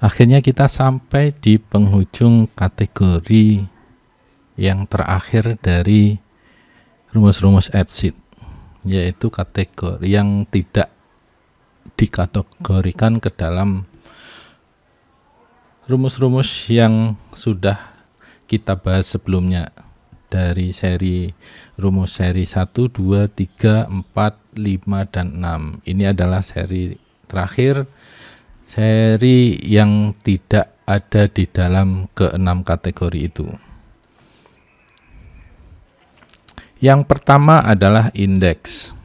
Akhirnya kita sampai di penghujung kategori yang terakhir dari rumus-rumus EBSIT, yaitu kategori yang tidak dikategorikan ke dalam rumus-rumus yang sudah kita bahas sebelumnya dari rumus seri 1, 2, 3, 4, 5, dan 6. Ini adalah seri terakhir, seri yang tidak ada di dalam keenam kategori itu. Yang pertama adalah indeks.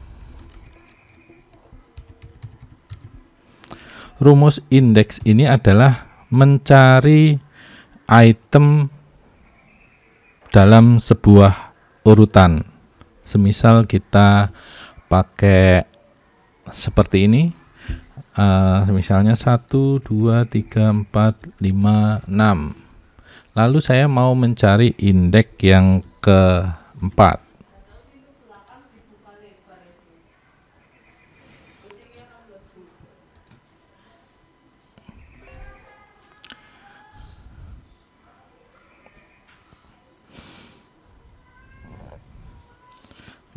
Rumus indeks ini adalah mencari item dalam sebuah urutan. Semisal kita pakai seperti ini, misalnya 1, 2, 3, 4, 5, 6. Lalu saya mau mencari indeks yang keempat.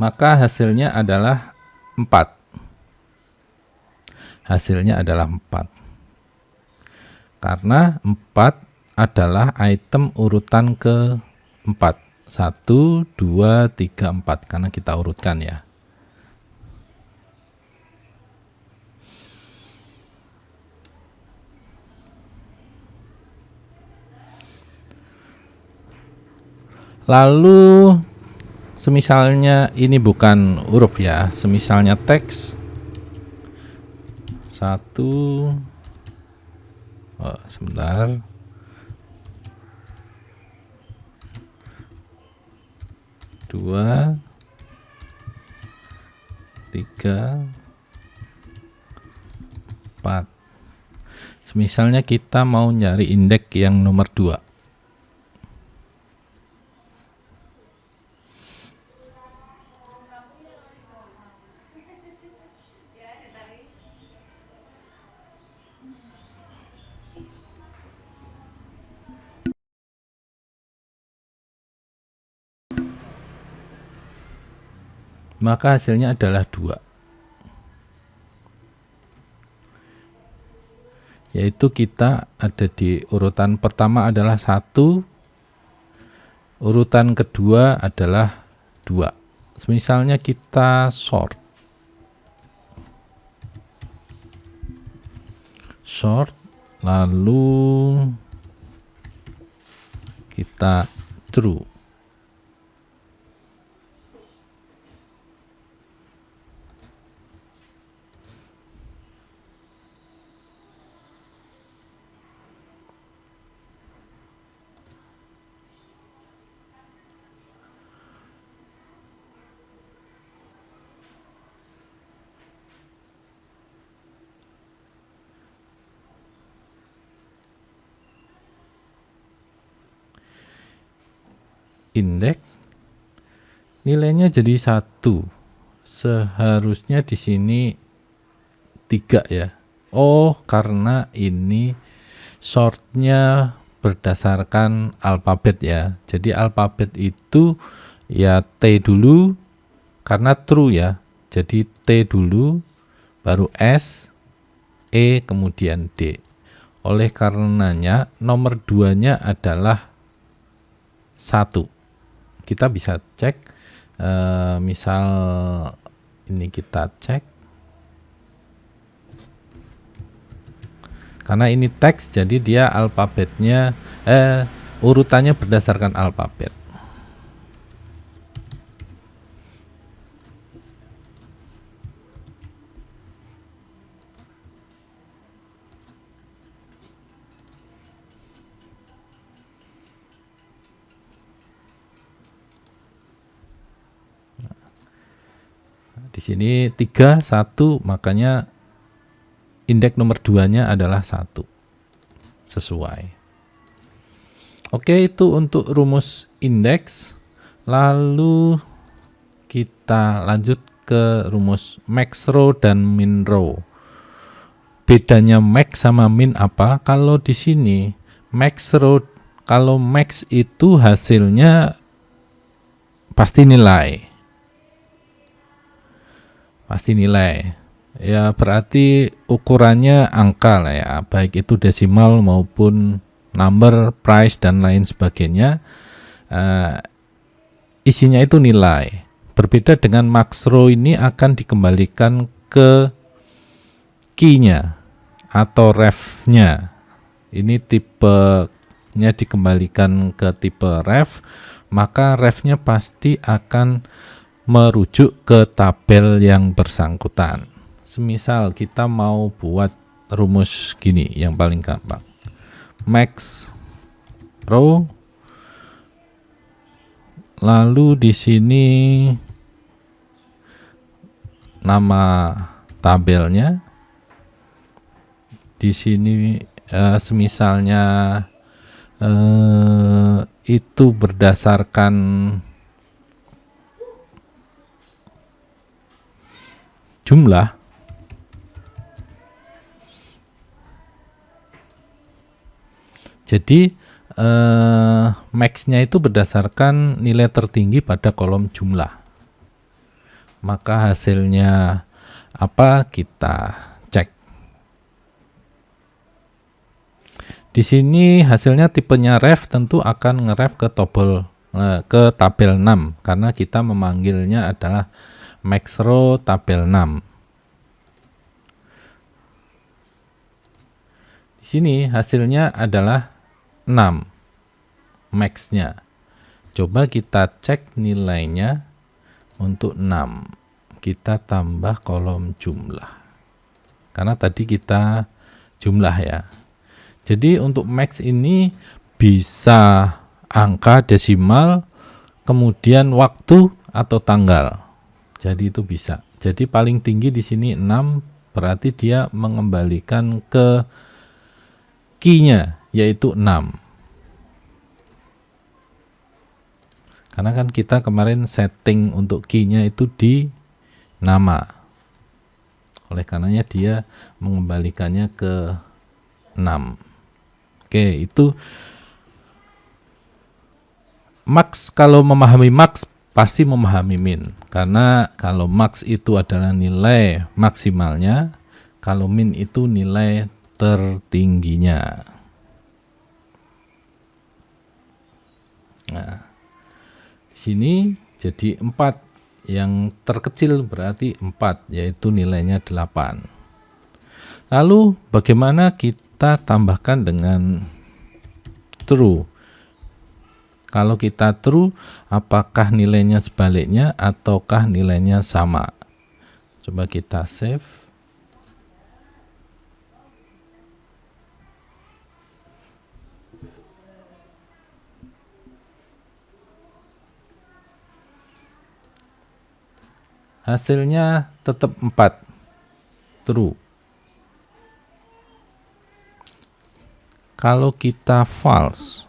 Maka hasilnya adalah 4. Hasilnya adalah 4. Karena 4 adalah item urutan ke-4. 1, 2, 3, 4. Karena kita urutkan ya. Lalu semisalnya ini bukan huruf ya, semisalnya teks 1, sebentar, 2, 3, 4. Semisalnya kita mau nyari indeks yang nomor 2. Maka hasilnya adalah 2. Yaitu kita ada di urutan pertama adalah 1, urutan kedua adalah 2. Misalnya kita sort, lalu kita true. Indeks nilainya jadi 1. Seharusnya di sini 3 ya. Oh, karena ini sortnya berdasarkan alfabet ya. Jadi alfabet itu ya T dulu karena true ya. Jadi T dulu, baru S, E, kemudian D. Oleh karenanya nomor 2-nya adalah 1. Kita bisa cek, misal ini kita cek, karena ini teks jadi dia alfabetnya urutannya berdasarkan alfabet. Di sini 3, 1, makanya indeks nomor 2-nya adalah 1. Sesuai. Oke, itu untuk rumus indeks. Lalu kita lanjut ke rumus max row dan min row. bedanya max sama min apa? Kalau di sini max row, kalau max itu hasilnya pasti nilai. Pasti nilai. Ya berarti ukurannya angka lah ya, baik itu desimal maupun number, price dan lain sebagainya. Isinya itu nilai. Berbeda dengan max row, ini akan dikembalikan ke key-nya atau ref-nya. Ini tipenya dikembalikan ke tipe ref, maka ref-nya pasti akan merujuk ke tabel yang bersangkutan. Semisal kita mau buat rumus gini yang paling gampang. Max row, lalu di sini nama tabelnya, di sini semisalnya itu berdasarkan jumlah. Jadi max-nya itu berdasarkan nilai tertinggi pada kolom jumlah. Maka hasilnya apa, kita cek. Di sini hasilnya tipenya ref, tentu akan ngeref ke tabel 6 karena kita memanggilnya adalah max row tabel 6. Di sini hasilnya adalah 6 max-nya. Coba kita cek nilainya untuk 6. Kita tambah kolom jumlah. Karena tadi kita jumlah ya. Jadi untuk max ini bisa angka, desimal, kemudian waktu atau tanggal. Jadi itu bisa. Jadi paling tinggi di sini 6, berarti dia mengembalikan ke key-nya yaitu 6. Karena kan kita kemarin setting untuk key-nya itu di nama. Oleh karenanya dia mengembalikannya ke 6. Oke, itu max. Kalau memahami max pasti memahami min, karena kalau max itu adalah nilai maksimalnya, kalau min itu nilai tertingginya. Nah, di sini jadi 4, yang terkecil berarti 4, yaitu nilainya 8. Lalu bagaimana kita tambahkan dengan true? Kalau kita true, apakah nilainya sebaliknya ataukah nilainya sama? Coba kita save. Hasilnya tetap 4, true. Kalau kita false,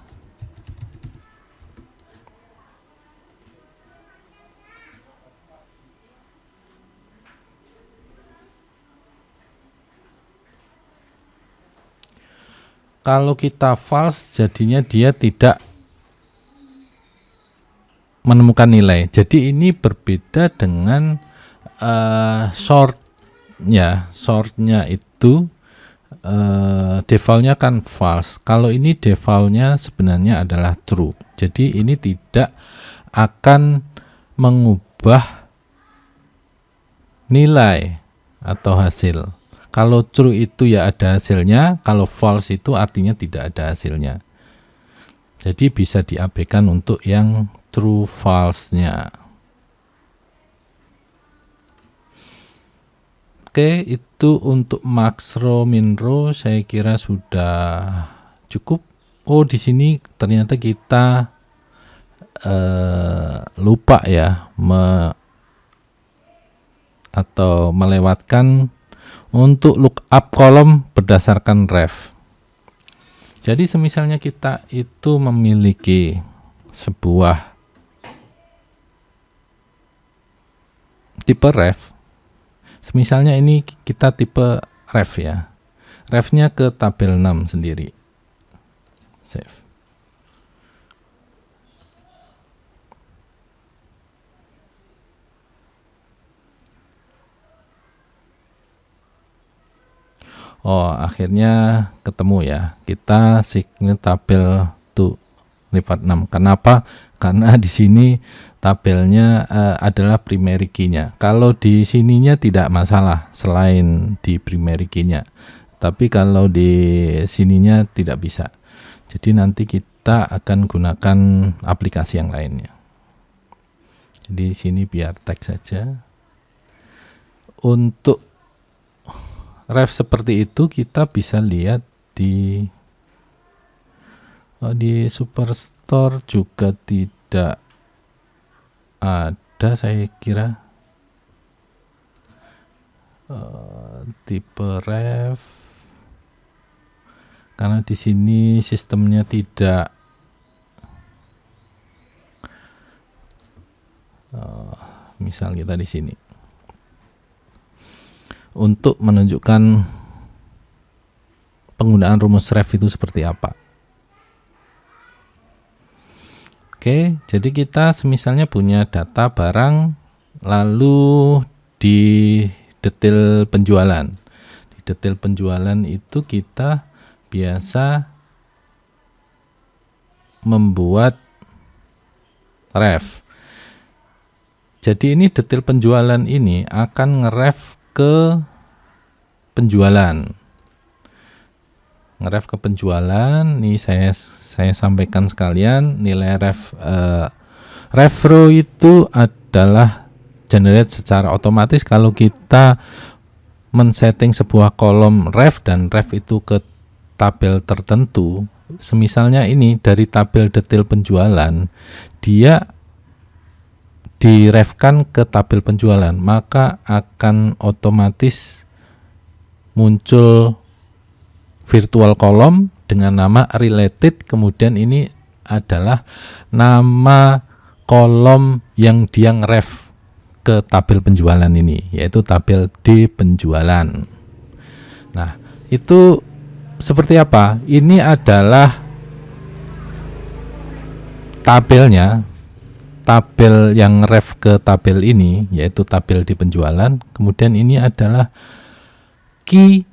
jadinya dia tidak menemukan nilai. Jadi ini berbeda dengan shortnya itu defaultnya kan false. Kalau ini defaultnya sebenarnya adalah true. Jadi ini tidak akan mengubah nilai atau hasil. Kalau true itu ya ada hasilnya, kalau false itu artinya tidak ada hasilnya. Jadi bisa diabaikan untuk yang true false-nya. Oke, itu untuk max row min row saya kira sudah cukup. Oh, di sini ternyata kita lupa ya atau melewatkan untuk lookup kolom berdasarkan ref. Jadi semisalnya kita itu memiliki sebuah tipe ref. Misalnya ini kita tipe ref ya. refnya ke tabel 6 sendiri. Save. Oh, akhirnya ketemu ya. Kita signe tabel tuh lipat 6. Kenapa? Karena di sini tabelnya adalah primary key-nya. Kalau di sininya tidak masalah selain di primary key-nya. Tapi kalau di sininya tidak bisa. Jadi nanti kita akan gunakan aplikasi yang lainnya. Di sini biar teks saja. Untuk ref seperti itu kita bisa lihat di Superstore juga tidak ada, saya kira. Tipe ref, karena di sini sistemnya tidak misal kita di sini untuk menunjukkan penggunaan rumus ref itu seperti apa. Oke, jadi kita semisalnya punya data barang, lalu di detail penjualan. Di detail penjualan itu kita biasa membuat ref. Jadi ini detail penjualan ini akan ngeref ke penjualan. Ngeref ke penjualan. Nih saya sampaikan sekalian, nilai ref row itu adalah generate secara otomatis kalau kita men-setting sebuah kolom ref dan ref itu ke tabel tertentu. Semisalnya ini dari tabel detail penjualan, dia direfkan ke tabel penjualan, maka akan otomatis muncul virtual column dengan nama related, kemudian ini adalah nama kolom yang dia ngeref ke tabel penjualan ini, yaitu tabel D penjualan. Nah, itu seperti apa? Ini adalah tabelnya, tabel yang ref ke tabel ini, yaitu tabel di penjualan. Kemudian ini adalah key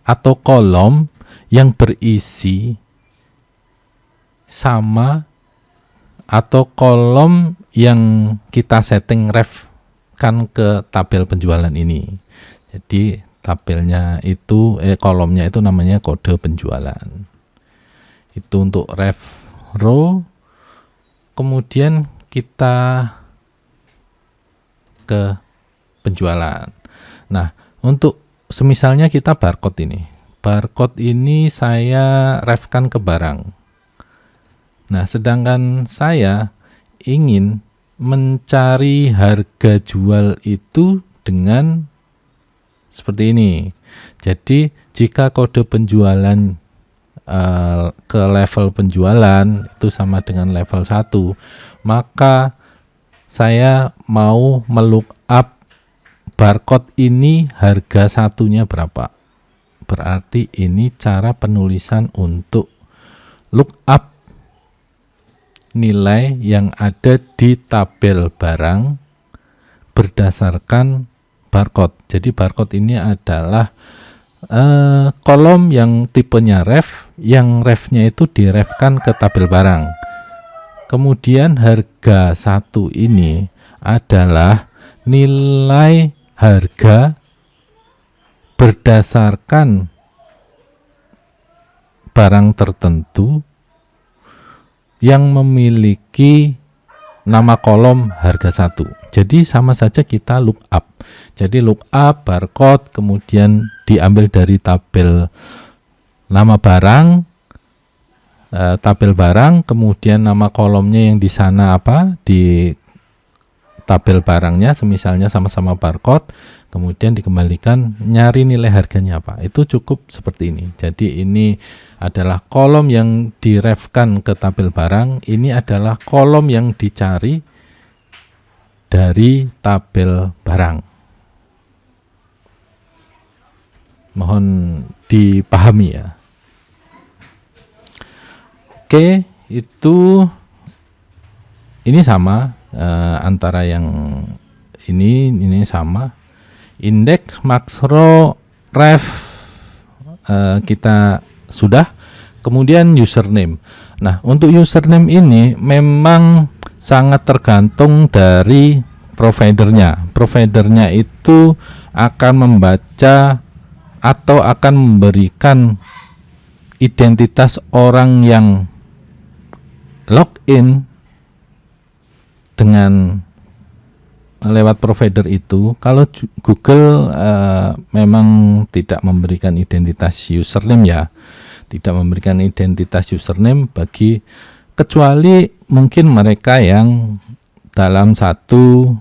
atau kolom yang berisi sama atau kolom yang kita setting ref kan ke tabel penjualan ini. Jadi tabelnya itu kolomnya itu namanya kode penjualan. Itu untuk ref row. Kemudian kita ke penjualan. Nah, untuk semisalnya kita barcode ini. Barcode ini saya refkan ke barang. Nah, sedangkan saya ingin mencari harga jual itu dengan seperti ini. Jadi, jika kode penjualan ke level penjualan itu sama dengan level 1, maka saya mau melookup barcode ini harga satunya berapa. Berarti ini cara penulisan untuk lookup nilai yang ada di tabel barang berdasarkan barcode. Jadi barcode ini adalah kolom yang tipenya ref, yang refnya itu direfkan ke tabel barang. Kemudian harga satu ini adalah nilai harga berdasarkan barang tertentu yang memiliki nama kolom harga satu. Jadi sama saja kita lookup. Jadi lookup barcode kemudian diambil dari tabel nama barang, tabel barang, kemudian nama kolomnya yang di sana apa di tabel barangnya, semisalnya sama-sama barcode, kemudian dikembalikan nyari nilai harganya apa. Itu cukup seperti ini. Jadi ini adalah kolom yang direfkan ke tabel barang, ini adalah kolom yang dicari dari tabel barang. Mohon dipahami ya. Oke, ini sama antara yang ini sama. Indeks makro ref kita sudah. Kemudian username. Nah, untuk username ini memang sangat tergantung dari providernya. Providernya itu akan membaca atau akan memberikan identitas orang yang login dengan lewat provider itu. Kalau Google memang tidak memberikan identitas username ya, tidak memberikan identitas username bagi, kecuali mungkin mereka yang dalam satu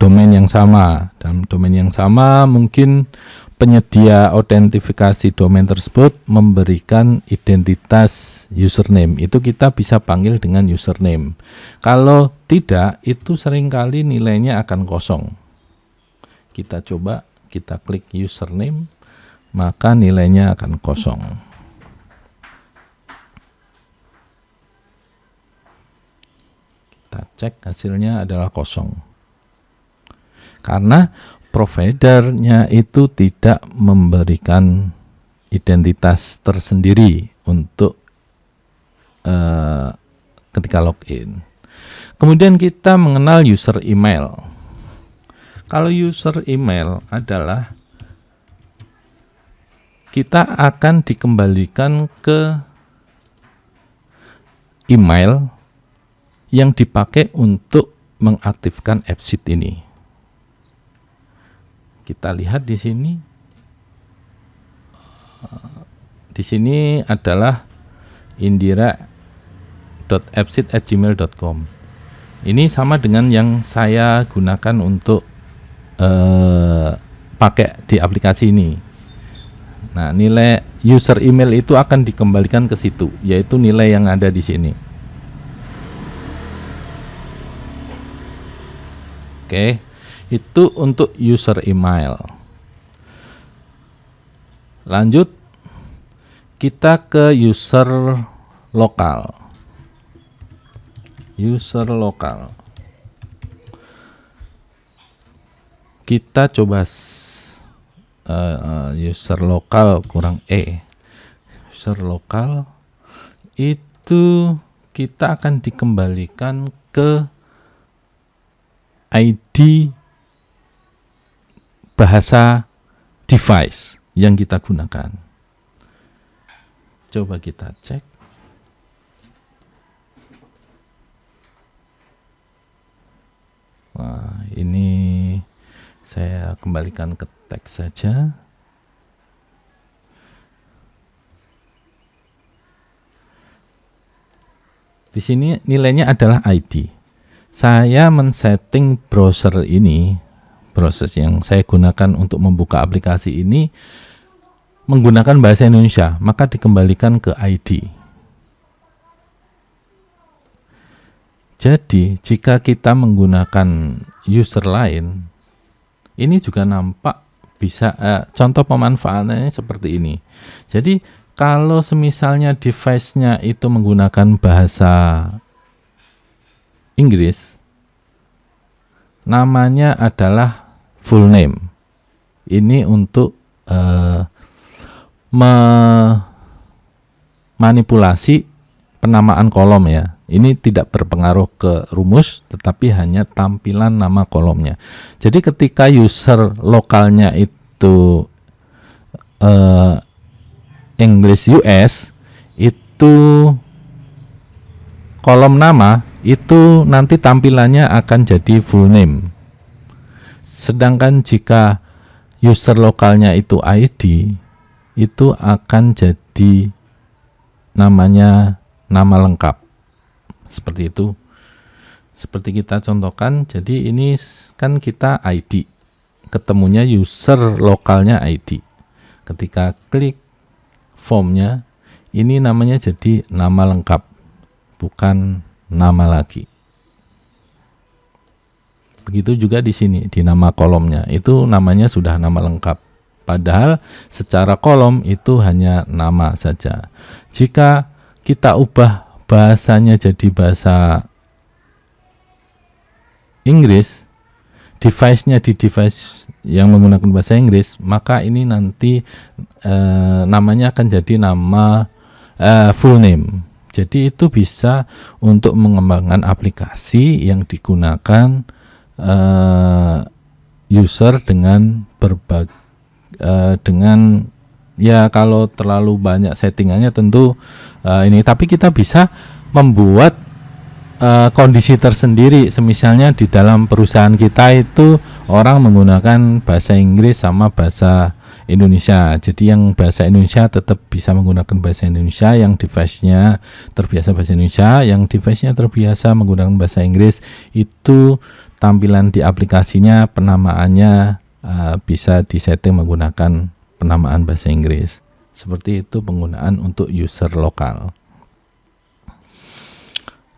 domain yang sama. Dalam domain yang sama mungkin penyedia autentifikasi domain tersebut memberikan identitas username. Itu kita bisa panggil dengan username. Kalau tidak, itu seringkali nilainya akan kosong. Kita coba, kita klik username, maka nilainya akan kosong. Kita cek, hasilnya adalah kosong. Karena providernya itu tidak memberikan identitas tersendiri untuk ketika login. Kemudian kita mengenal user email. Kalau user email adalah kita akan dikembalikan ke email yang dipakai untuk mengaktifkan AppSheet ini. Kita lihat di sini. Di sini adalah indira.appsheet@gmail.com. Ini sama dengan yang saya gunakan untuk pakai di aplikasi ini. Nah, nilai user email itu akan dikembalikan ke situ, yaitu nilai yang ada di sini. Oke. Itu untuk user email. Lanjut, kita ke user lokal. User lokal. Kita coba user lokal kurang user lokal itu kita akan dikembalikan ke ID bahasa device yang kita gunakan. Coba kita cek. Nah, ini saya kembalikan ke teks saja. Di sini nilainya adalah ID. Saya men-setting browser ini, proses yang saya gunakan untuk membuka aplikasi ini menggunakan bahasa Indonesia, maka dikembalikan ke ID. Jadi, jika kita menggunakan user lain, ini juga nampak bisa contoh pemanfaatannya seperti ini. Jadi, kalau semisalnya device-nya itu menggunakan bahasa Inggris, namanya adalah full name. Ini untuk memanipulasi penamaan kolom ya. Ini tidak berpengaruh ke rumus, tetapi hanya tampilan nama kolomnya. Jadi ketika user lokalnya itu English US, itu kolom nama itu nanti tampilannya akan jadi full name. Sedangkan jika user lokalnya itu ID, itu akan jadi namanya nama lengkap. Seperti itu. Seperti kita contohkan, jadi ini kan kita ID. Ketemunya user lokalnya ID. Ketika klik formnya, ini namanya jadi nama lengkap, bukan nama lagi. Begitu juga di sini, di nama kolomnya, itu namanya sudah nama lengkap, Padahal secara kolom itu hanya nama saja. Jika kita ubah bahasanya jadi bahasa Inggris, device-nya di device yang menggunakan bahasa Inggris, maka ini nanti namanya akan jadi nama full name. Jadi itu bisa untuk mengembangkan aplikasi yang digunakan user dengan dengan ya kalau terlalu banyak settingannya tentu ini, tapi kita bisa membuat kondisi tersendiri. Semisalnya di dalam perusahaan kita itu orang menggunakan bahasa Inggris sama bahasa Indonesia. Jadi yang bahasa Indonesia tetap bisa menggunakan bahasa Indonesia, yang device-nya terbiasa bahasa Indonesia, yang device-nya terbiasa menggunakan bahasa Inggris, itu tampilan di aplikasinya, penamaannya bisa disetting menggunakan penamaan bahasa Inggris. Seperti itu penggunaan untuk user lokal.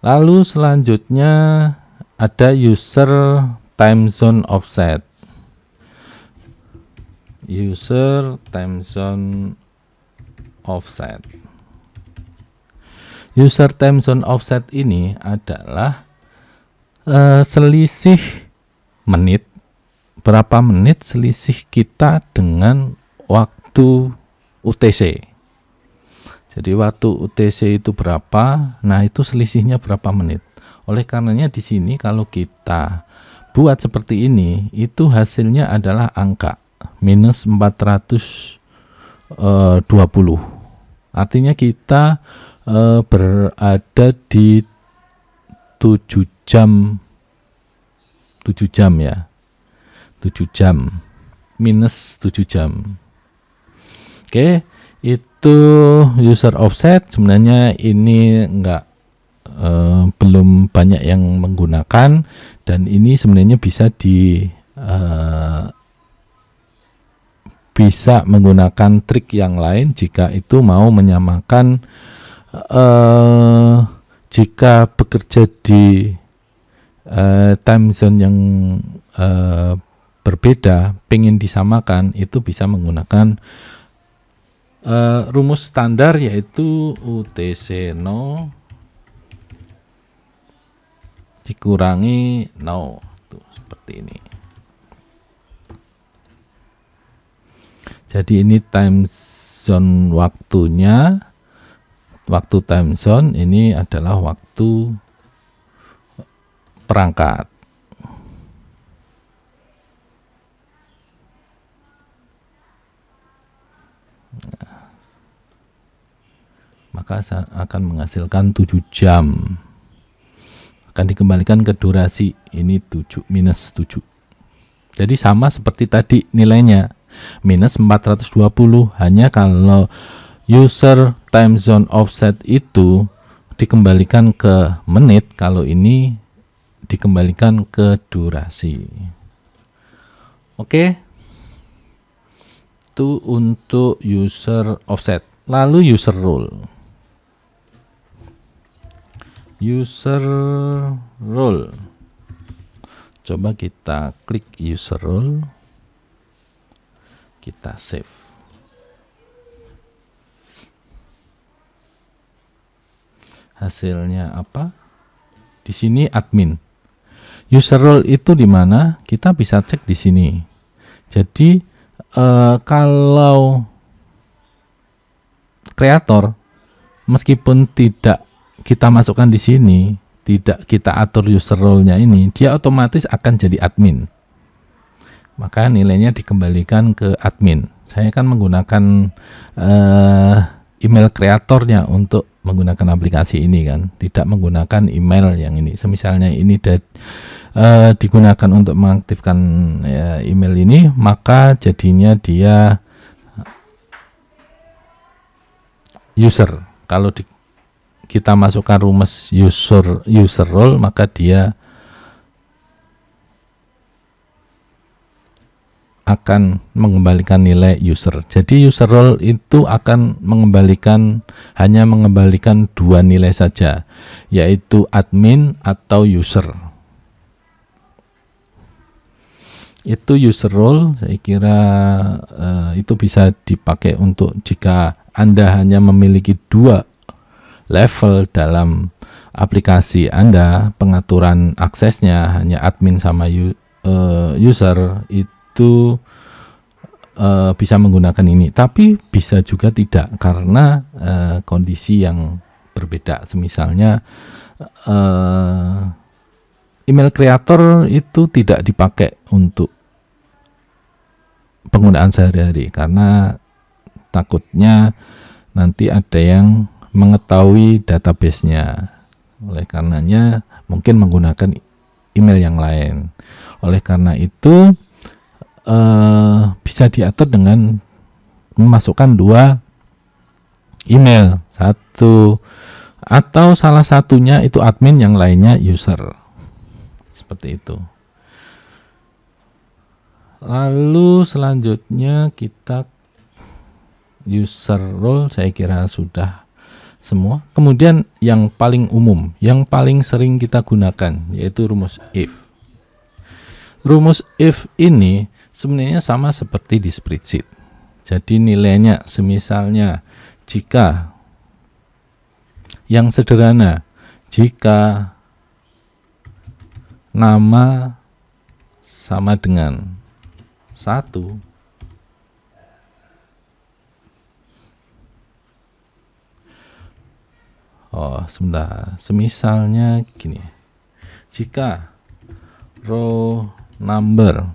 Lalu selanjutnya ada user time zone offset. User time zone offset. User time zone offset ini adalah selisih menit, berapa menit selisih kita dengan waktu UTC. Jadi waktu UTC itu berapa, nah itu selisihnya berapa menit. Oleh karenanya di sini kalau kita buat seperti ini, itu hasilnya adalah angka minus 420. Artinya kita berada di 7 jam ya, 7 jam minus 7 jam. Oke, itu user offset. Sebenarnya ini belum banyak yang menggunakan, dan ini sebenarnya bisa menggunakan trik yang lain jika itu mau menyamakan jika bekerja di time zone yang berbeda, pengen disamakan, itu bisa menggunakan rumus standar, yaitu UTC no dikurangi no. Tuh, seperti ini. Jadi ini time zone waktunya, waktu time zone ini adalah waktu perangkat. Nah, maka akan menghasilkan 7 jam. Akan dikembalikan ke durasi, ini 7 minus 7. Jadi sama seperti tadi nilainya, minus 420, hanya kalau user time zone offset itu dikembalikan ke menit, kalau ini dikembalikan ke durasi. Oke, itu untuk user offset. Lalu user role. User role, coba kita klik user role, kita save. Hasilnya apa? Di sini admin. User role itu di mana? Kita bisa cek di sini. Jadi kalau kreator, meskipun tidak kita masukkan di sini, tidak kita atur user role-nya ini, dia otomatis akan jadi admin. Maka nilainya dikembalikan ke admin. Saya kan menggunakan email kreatornya untuk menggunakan aplikasi ini kan, tidak menggunakan email yang ini. Semisalnya ini digunakan untuk mengaktifkan email ini, maka jadinya dia user. Kalau kita masukkan rumus user role, maka dia akan mengembalikan nilai user. Jadi user role itu akan hanya mengembalikan 2 nilai saja, yaitu admin atau user. Itu user role, saya kira itu bisa dipakai untuk jika Anda hanya memiliki 2 level dalam aplikasi Anda, pengaturan aksesnya hanya admin sama user, itu bisa menggunakan ini. Tapi bisa juga tidak karena kondisi yang berbeda. Misalnya email creator itu tidak dipakai untuk penggunaan sehari-hari karena takutnya nanti ada yang mengetahui database-nya. Oleh karenanya mungkin menggunakan email yang lain. Oleh karena itu bisa diatur dengan memasukkan 2 email, satu atau salah satunya itu admin, yang lainnya user. Seperti itu. Lalu selanjutnya kita user role, saya kira sudah semua. Kemudian yang paling umum, yang paling sering kita gunakan yaitu rumus if. Rumus if ini sebenarnya sama seperti di spreadsheet. Jadi nilainya semisalnya jika yang sederhana, jika nama sama dengan 1, sebentar, semisalnya gini, jika row number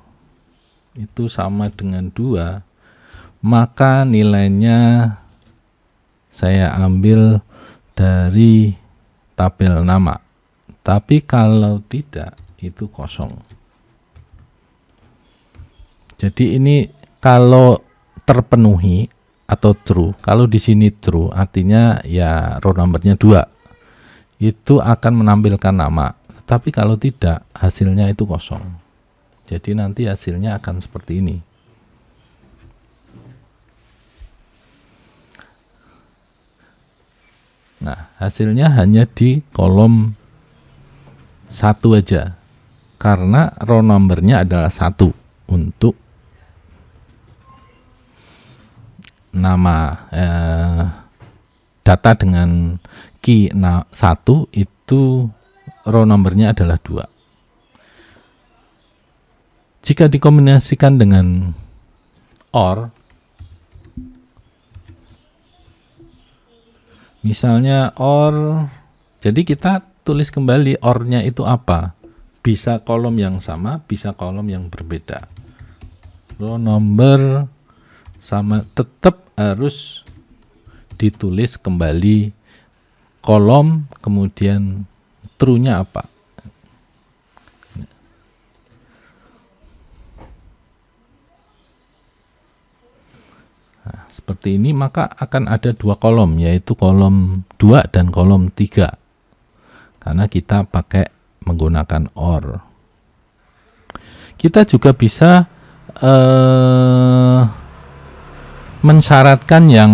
itu sama dengan 2, maka nilainya saya ambil dari tabel nama. Tapi kalau tidak, itu kosong. Jadi ini kalau terpenuhi atau true, kalau di sini true artinya ya row numbernya 2, itu akan menampilkan nama. Tapi kalau tidak, hasilnya itu kosong. Jadi nanti hasilnya akan seperti ini. Nah, hasilnya hanya di kolom 1 aja, karena row numbernya adalah 1 untuk nama data dengan key 1 itu row numbernya adalah 2. Jika dikombinasikan dengan OR, misalnya OR, jadi kita tulis kembali OR-nya itu apa. Bisa kolom yang sama, bisa kolom yang berbeda. Row number sama, tetap harus ditulis kembali kolom, kemudian true-nya apa. Nah, seperti ini, maka akan ada 2 kolom, yaitu kolom 2 dan kolom 3, karena kita pakai menggunakan OR. Kita juga bisa mensyaratkan yang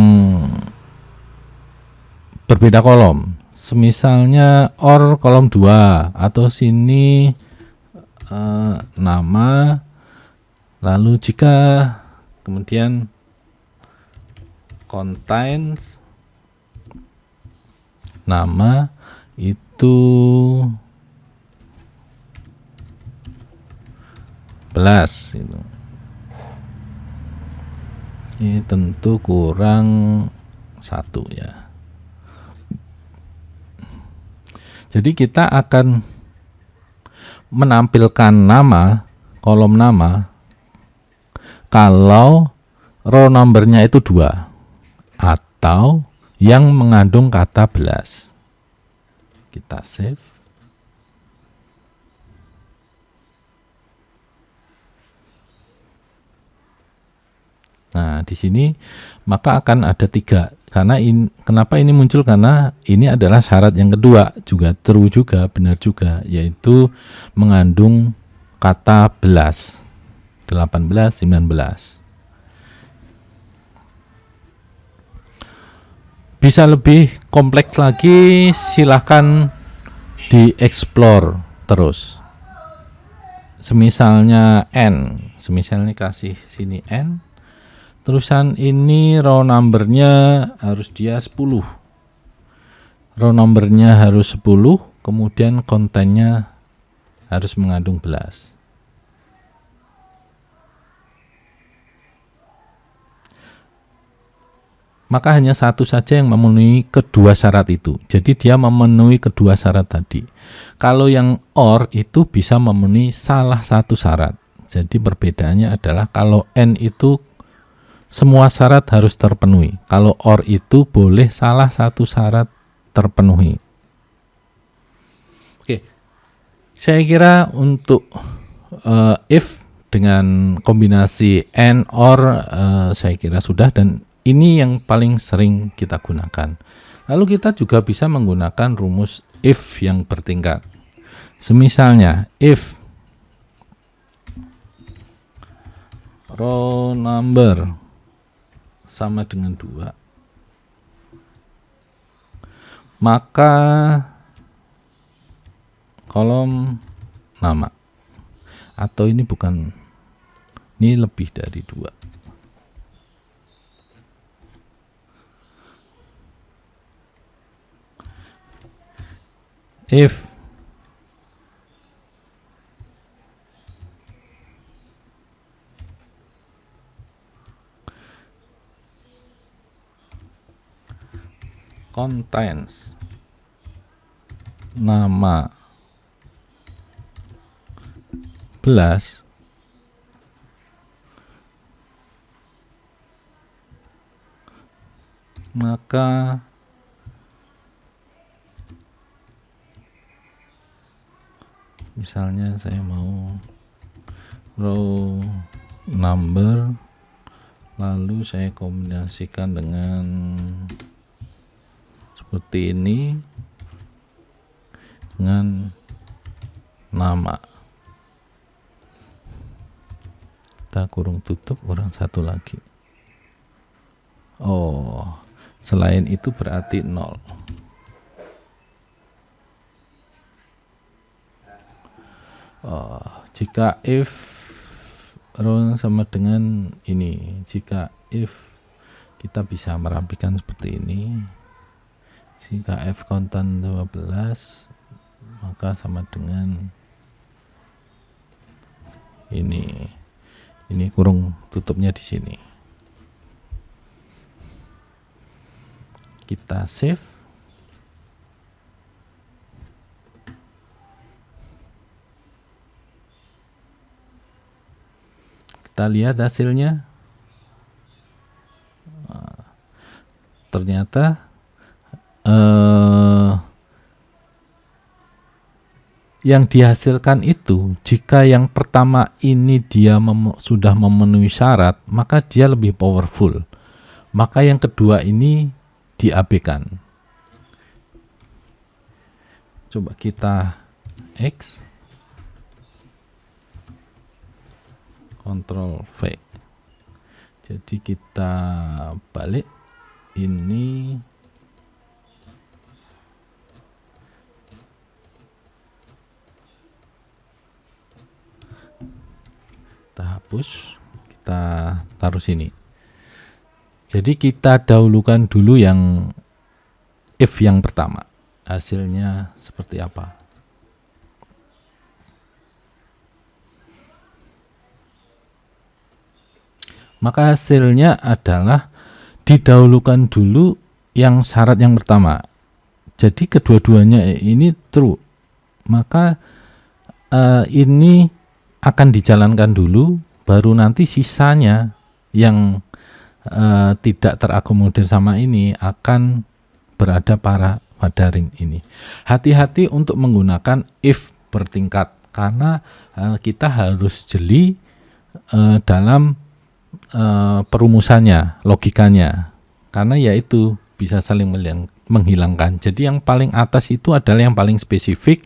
berbeda kolom. Semisalnya OR kolom 2, atau sini nama, lalu jika kemudian contains nama itu belas itu. Ini tentu kurang 1 ya. Jadi kita akan menampilkan nama, kolom nama, kalau row numbernya itu 2 atau yang mengandung kata belas. Kita save. Nah, di sini maka akan ada 3. Karena kenapa ini muncul? Karena ini adalah syarat yang kedua, juga true juga, benar juga, yaitu mengandung kata belas, 18, 19. Bisa lebih kompleks lagi, silahkan dieksplor terus. Semisalnya n, semisalnya kasih sini n, terusan ini row numbernya harus dia 10, row numbernya harus 10, kemudian kontennya harus mengandung belas. Maka hanya satu saja yang memenuhi kedua syarat itu. Jadi dia memenuhi kedua syarat tadi. Kalau yang OR itu bisa memenuhi salah satu syarat. Jadi perbedaannya adalah kalau N itu semua syarat harus terpenuhi. Kalau OR itu boleh salah satu syarat terpenuhi. Oke, saya kira untuk if dengan kombinasi AND OR saya kira sudah, dan ini yang paling sering kita gunakan. Lalu kita juga bisa menggunakan rumus if yang bertingkat. Semisalnya if row number sama dengan 2, maka kolom nama, atau ini bukan, ini lebih dari 2. If contains nama belas, maka misalnya saya mau row number, lalu saya kombinasikan dengan seperti ini dengan nama, kita kurung tutup, kurang satu lagi. Oh, selain itu berarti 0. Jika if row sama dengan ini, jika if kita bisa merapikan seperti ini, jika f kontan 12 maka sama dengan ini kurung tutupnya di sini. Kita save. Kita lihat hasilnya. Ternyata yang dihasilkan itu, jika yang pertama ini dia sudah memenuhi syarat, maka dia lebih powerful. Maka yang kedua ini diabaikan. Coba kita X, Ctrl V. Jadi kita balik ini, kita hapus, kita taruh sini. Jadi kita dahulukan dulu yang if yang pertama, hasilnya seperti apa. Maka hasilnya adalah didahulukan dulu yang syarat yang pertama. Jadi kedua-duanya ini true. Maka ini akan dijalankan dulu, baru nanti sisanya yang tidak terakomodir sama ini akan berada pada ring ini. Hati-hati untuk menggunakan if bertingkat, karena kita harus jeli dalam perumusannya, logikanya, karena yaitu bisa saling menghilangkan. Jadi yang paling atas itu adalah yang paling spesifik,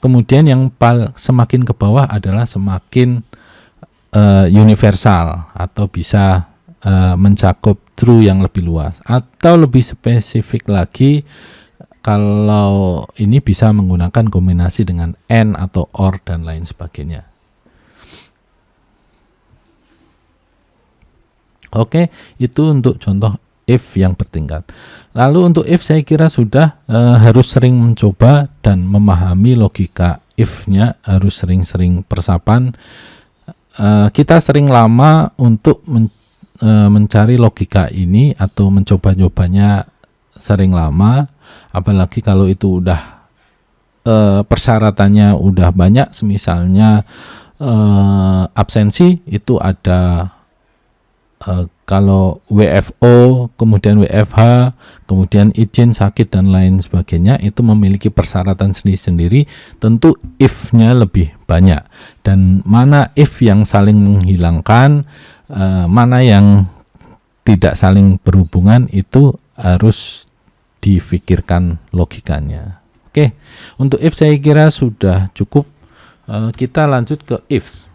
kemudian yang semakin ke bawah adalah semakin universal atau bisa mencakup true yang lebih luas, atau lebih spesifik lagi kalau ini bisa menggunakan kombinasi dengan AND atau OR dan lain sebagainya. Oke, itu untuk contoh if yang bertingkat. Lalu untuk if saya kira sudah harus sering mencoba dan memahami logika if-nya, harus sering-sering persapan. Kita sering lama untuk mencari logika ini atau mencoba-nyobanya sering lama, apalagi kalau itu udah persyaratannya udah banyak, misalnya absensi itu ada kalau WFO, kemudian WFH, kemudian izin sakit dan lain sebagainya, itu memiliki persyaratan sendiri-sendiri. Tentu if-nya lebih banyak, dan mana if yang saling menghilangkan, mana yang tidak saling berhubungan, itu harus difikirkan logikanya. Oke, untuk if saya kira sudah cukup. Kita lanjut ke ifs.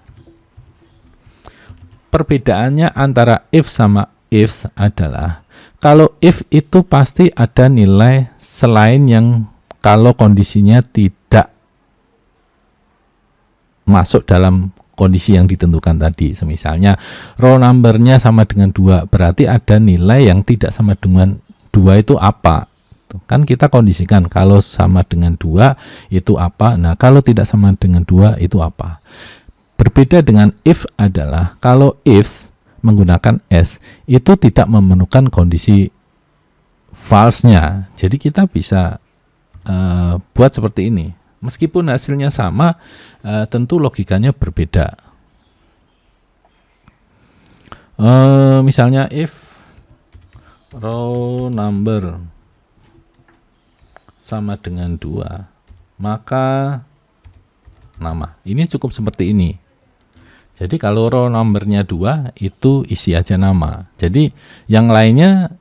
Perbedaannya antara if sama ifs adalah kalau if itu pasti ada nilai selain yang kalau kondisinya tidak masuk dalam kondisi yang ditentukan tadi. Misalnya row number-nya sama dengan 2, berarti ada nilai yang tidak sama dengan 2 itu apa? Kan kita kondisikan kalau sama dengan 2 itu apa, nah kalau tidak sama dengan 2 itu apa. Berbeda dengan if adalah kalau if menggunakan s itu tidak memenuhkan kondisi false-nya, jadi kita bisa buat seperti ini. Meskipun hasilnya sama, tentu logikanya berbeda. Misalnya if row number sama dengan 2, maka nama. Ini cukup seperti ini. Jadi kalau row numbernya 2, itu isi aja nama. Jadi yang lainnya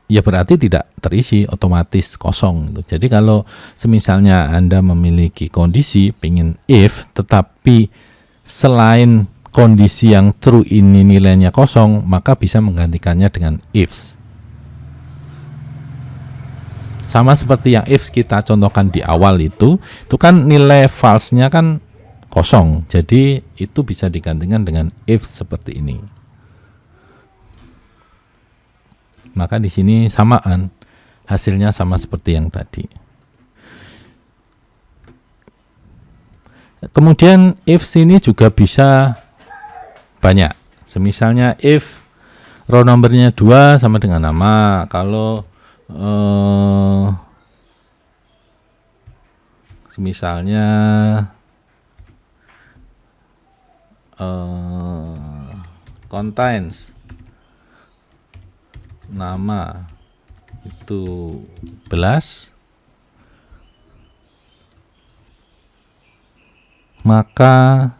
ya berarti tidak terisi, otomatis kosong. Jadi kalau semisalnya Anda memiliki kondisi pingin if, tetapi selain kondisi yang true ini nilainya kosong, maka bisa menggantikannya dengan ifs. Sama seperti yang if kita contohkan di awal itu kan nilai false-nya kan kosong. Jadi itu bisa digantikan dengan if seperti ini. Maka di sini samaan, hasilnya sama seperti yang tadi. Kemudian if sini juga bisa banyak. Misalnya if row numbernya 2 sama dengan nama. Kalau misalnya contains nama itu 11, maka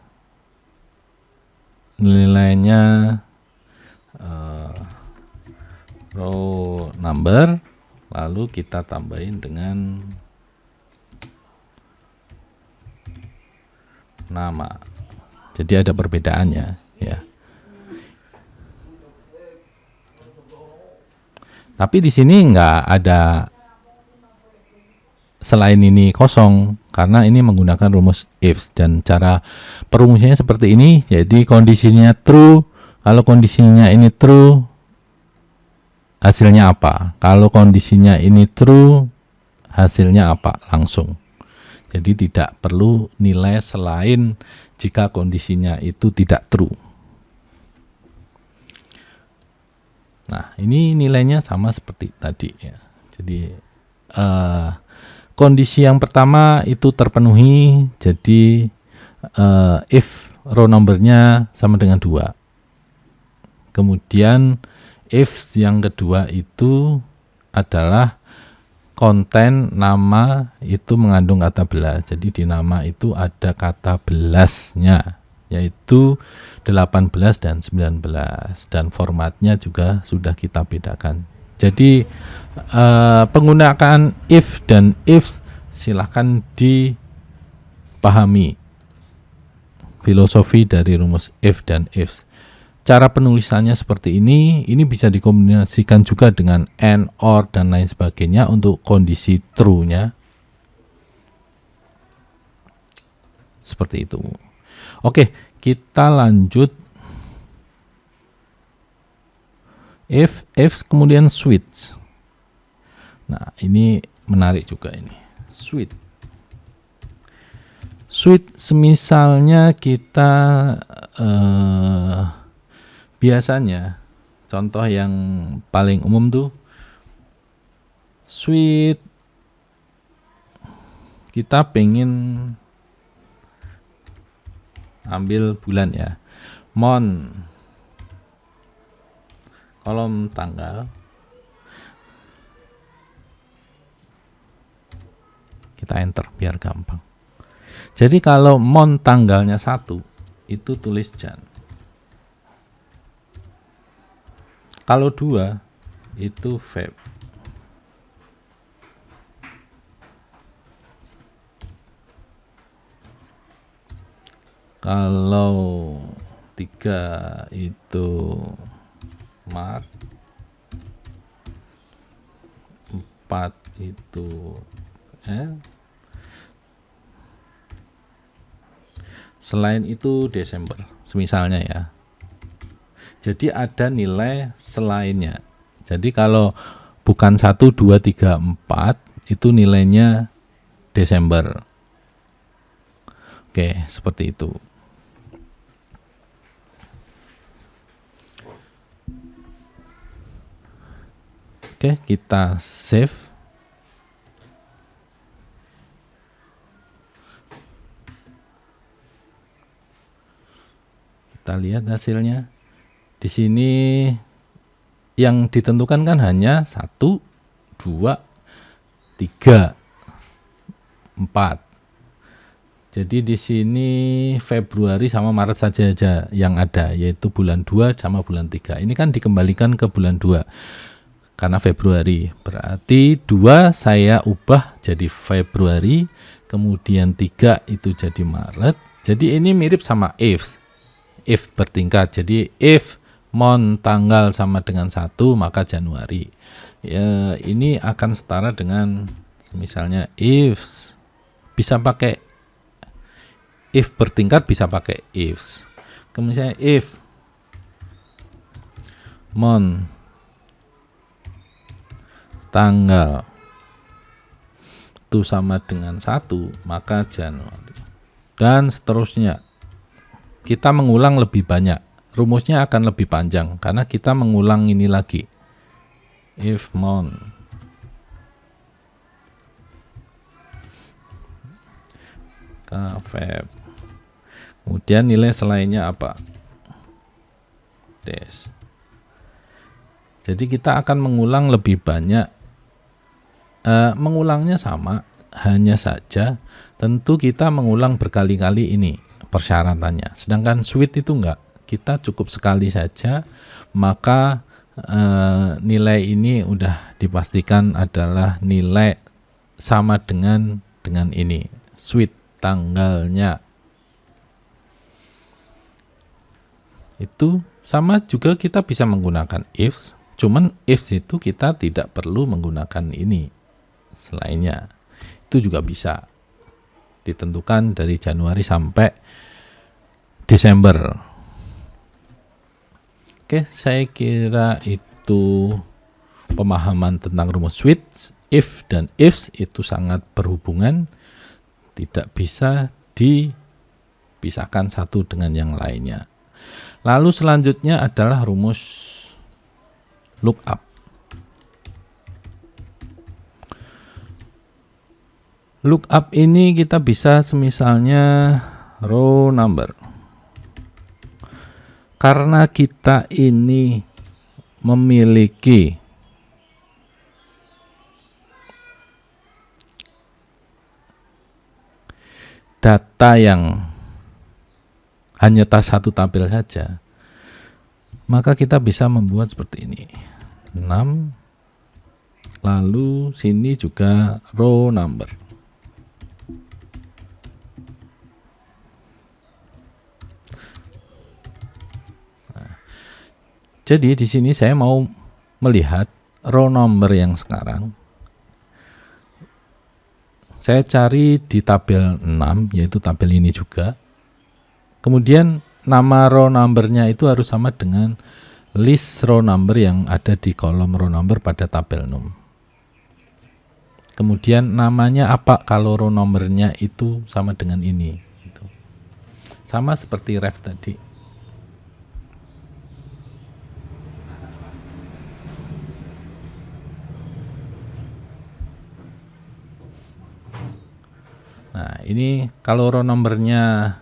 nilainya row number, lalu kita tambahin dengan nama. Jadi ada perbedaannya, ya. Tapi di sini nggak ada selain ini kosong, karena ini menggunakan rumus if, dan cara perumusannya seperti ini. Jadi kondisinya true, kalau kondisinya ini true, hasilnya apa? Kalau kondisinya ini true, hasilnya apa? Langsung. Jadi tidak perlu nilai selain jika kondisinya itu tidak true. Nah, ini nilainya sama seperti tadi, ya. Jadi kondisi yang pertama itu terpenuhi, jadi if row numbernya sama dengan 2. Kemudian if yang kedua itu adalah konten nama itu mengandung kata belas. Jadi di nama itu ada kata belasnya, yaitu 18 dan 19, dan formatnya juga sudah kita bedakan. Jadi penggunaan if dan if silahkan dipahami filosofi dari rumus if dan ifs. Cara penulisannya seperti ini bisa dikombinasikan juga dengan and, or, dan lain sebagainya untuk kondisi true-nya. Seperti itu. Oke, kita lanjut if kemudian switch. Nah, ini menarik juga ini. Switch semisalnya kita biasanya contoh yang paling umum tuh switch kita pengen ambil bulan ya, mon kolom tanggal, kita enter biar gampang. Jadi kalau mon tanggalnya 1 itu tulis Jan, kalau 2 itu Feb, kalau 3 itu Maret, 4 itu selain itu Desember semisalnya ya. Jadi ada nilai selainnya. Jadi kalau bukan 1, 2, 3, 4 itu nilainya Desember. Oke, seperti itu. Oke, kita save. Kita lihat hasilnya. Di sini yang ditentukan kan hanya 1, 2, 3, 4. Jadi di sini Februari sama Maret saja yang ada, yaitu bulan 2 sama bulan 3. Ini kan dikembalikan ke bulan 2. Karena Februari, berarti 2 saya ubah jadi Februari, kemudian 3 itu jadi Maret. Jadi ini mirip sama if bertingkat. Jadi if mon tanggal sama dengan 1 maka Januari. Ya, ini akan setara dengan misalnya if, bisa pakai if bertingkat, bisa pakai ifs. Kemudian if mon tanggal itu sama dengan 1 maka Januari, dan seterusnya. Kita mengulang lebih banyak, rumusnya akan lebih panjang karena kita mengulang ini lagi. If mon Feb, kemudian nilai selainnya apa? Des. Jadi kita akan mengulang lebih banyak. Mengulangnya sama, hanya saja tentu kita mengulang berkali-kali ini persyaratannya. Sedangkan switch itu enggak, kita cukup sekali saja, maka nilai ini udah dipastikan adalah nilai sama dengan ini, switch tanggalnya. Itu sama juga kita bisa menggunakan ifs, cuman ifs itu kita tidak perlu menggunakan ini selainnya. Itu juga bisa ditentukan dari Januari sampai Desember. Oke, saya kira itu pemahaman tentang rumus switch. If dan ifs itu sangat berhubungan, tidak bisa dipisahkan satu dengan yang lainnya. Lalu selanjutnya adalah rumus lookup. Lookup ini kita bisa semisalnya row number. Karena kita ini memiliki data yang hanya satu tabel saja, maka kita bisa membuat seperti ini. 6, lalu sini juga row number. Jadi di sini saya mau melihat row number yang sekarang. Saya cari di tabel 6, yaitu tabel ini juga. Kemudian nama row number-nya itu harus sama dengan list row number yang ada di kolom row number pada tabel num. Kemudian namanya apa kalau row numbernya itu sama dengan ini, gitu. Sama seperti ref tadi. Nah, ini kalau row numbernya,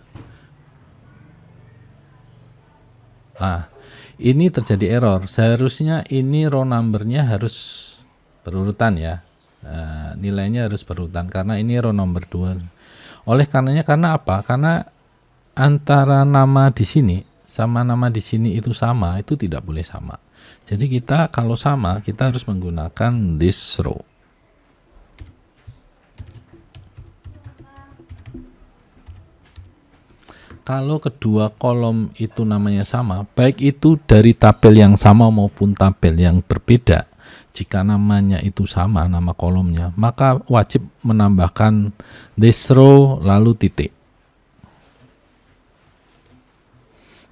ini terjadi error. Seharusnya ini row numbernya harus berurutan ya. Nah, nilainya harus berurutan karena ini row number 2. Oleh karenanya, karena apa? Karena antara nama di sini sama nama di sini itu sama, itu tidak boleh sama. Jadi kita kalau sama, kita harus menggunakan this row. Kalau kedua kolom itu namanya sama, baik itu dari tabel yang sama maupun tabel yang berbeda, jika namanya itu sama, nama kolomnya, maka wajib menambahkan this row lalu titik.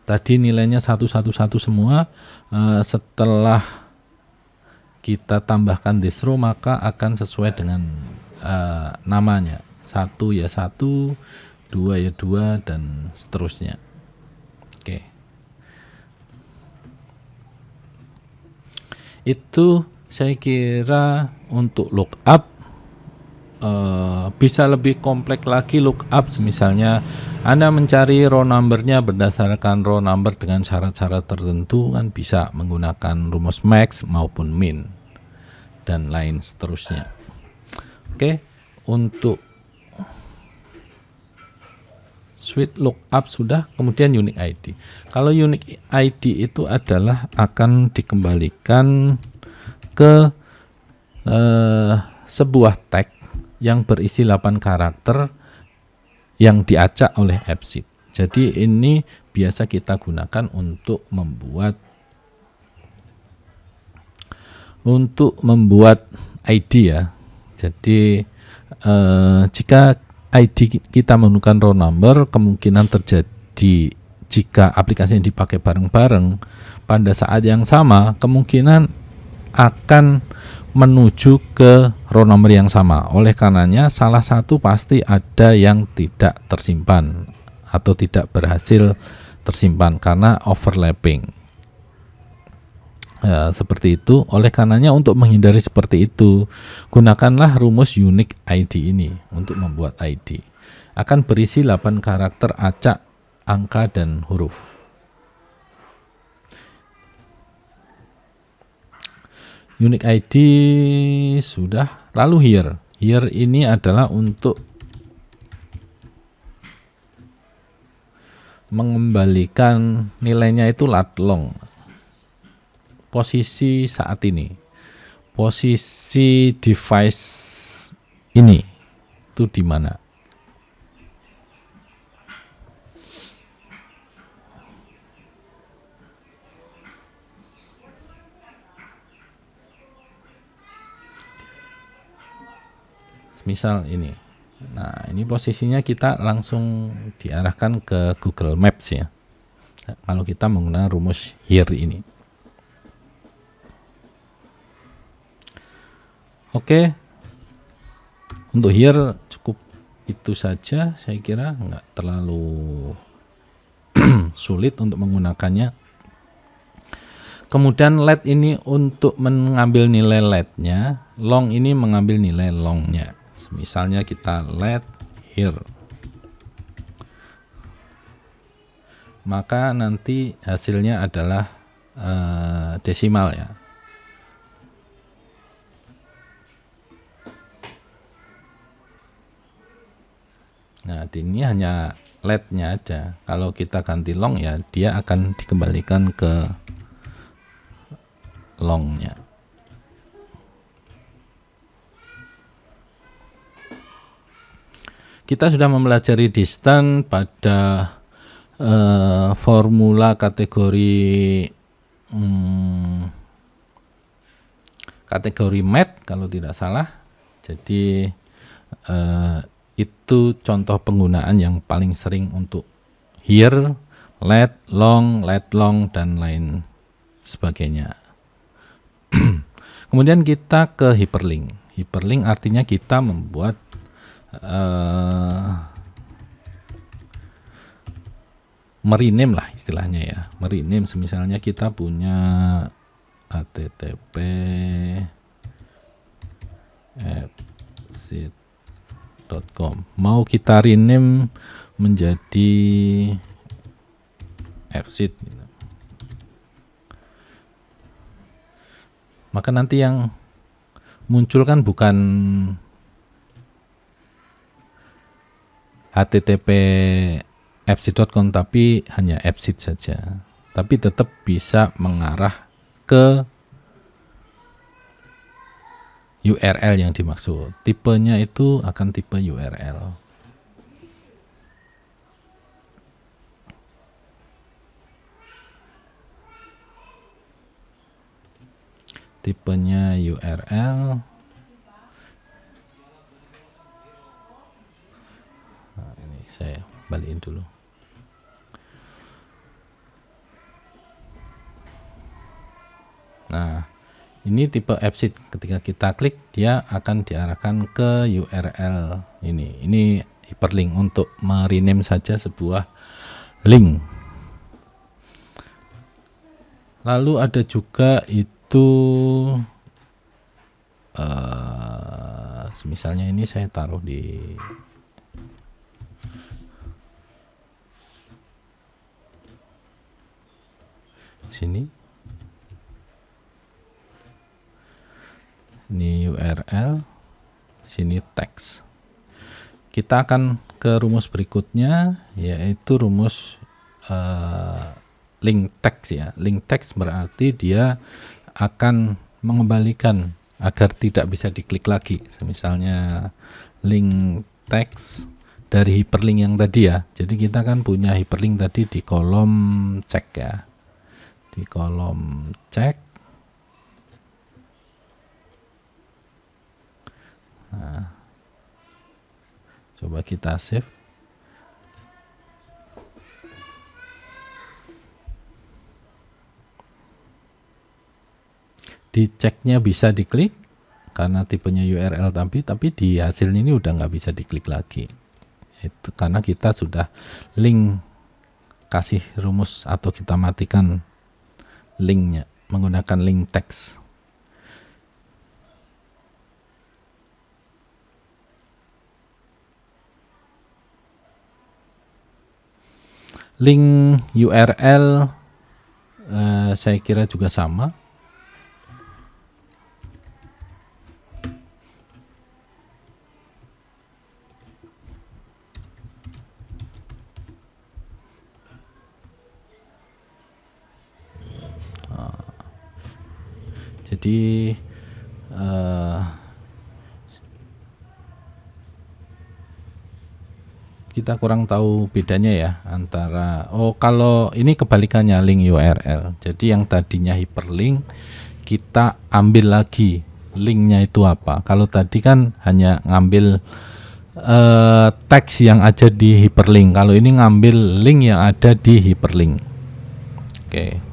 Tadi nilainya 111 semua, setelah kita tambahkan this row maka akan sesuai dengan namanya. 1 ya 1, 2 ya 2, dan seterusnya. Oke. Itu saya kira untuk lookup. Bisa lebih kompleks lagi lookup, misalnya Anda mencari row numbernya berdasarkan row number dengan syarat-syarat tertentu, kan bisa menggunakan rumus max maupun min dan lain seterusnya. Oke, untuk suite lookup sudah. Kemudian unique ID. Kalau unique ID itu adalah akan dikembalikan ke sebuah tag yang berisi 8 karakter yang diacak oleh AppSheet. Jadi ini biasa kita gunakan untuk membuat ID ya. Jadi jika ID kita menggunakan row number, kemungkinan terjadi jika aplikasi yang dipakai bareng-bareng pada saat yang sama, kemungkinan akan menuju ke row number yang sama. Oleh karenanya salah satu pasti ada yang tidak tersimpan atau tidak berhasil tersimpan karena overlapping. Seperti itu. Oleh karenanya untuk menghindari seperti itu, gunakanlah rumus unique ID ini untuk membuat ID. Akan berisi 8 karakter acak, angka, dan huruf. Unique ID sudah. Lalu here. Here ini adalah untuk mengembalikan nilainya itu lat long. Posisi saat ini. Posisi device ini itu di mana? Misal ini. Nah, ini posisinya kita langsung diarahkan ke Google Maps ya. Kalau kita menggunakan rumus here ini. Oke. Untuk here cukup itu saja, saya kira nggak terlalu sulit untuk menggunakannya. Kemudian let ini untuk mengambil nilai letnya, long ini mengambil nilai longnya. Misalnya kita let here, maka nanti hasilnya adalah desimal ya. Nah, ini hanya letnya aja. Kalau kita ganti long ya, dia akan dikembalikan ke longnya. Kita sudah mempelajari distance pada formula kategori math kalau tidak salah. Jadi itu contoh penggunaan yang paling sering untuk here, let long, dan lain sebagainya. Kemudian kita ke hyperlink. Hyperlink artinya kita membuat merename lah istilahnya ya. Merename misalnya kita punya http appseed.com, mau kita rename menjadi appseed gitu. Maka nanti yang muncul kan bukan http appseed.com tapi hanya appseed saja, tapi tetap bisa mengarah ke URL yang dimaksud. Tipenya itu akan tipe URL. Tipenya URL. Nah, ini saya balikin dulu. Nah, ini tipe appseed. Ketika kita klik, dia akan diarahkan ke URL ini. Ini hyperlink untuk merename saja sebuah link. Lalu ada juga itu, misalnya ini saya taruh di sini. Ini URL, sini teks. Kita akan ke rumus berikutnya, yaitu rumus link text ya. Link text berarti dia akan mengembalikan agar tidak bisa diklik lagi. Misalnya link text dari hyperlink yang tadi ya. Jadi kita kan punya hyperlink tadi di kolom cek ya. Di kolom cek. Nah, coba kita save. Di ceknya bisa diklik karena tipenya URL tapi di hasil ini udah nggak bisa diklik lagi. Itu karena kita sudah link kasih rumus atau kita matikan linknya menggunakan link text. Link URL saya kira juga sama. Jadi kita kurang tahu bedanya ya antara, kalau ini kebalikannya link URL. Jadi yang tadinya hyperlink kita ambil lagi linknya itu apa. Kalau tadi kan hanya ngambil teks yang ada di hyperlink. Kalau ini ngambil link yang ada di hyperlink. Oke.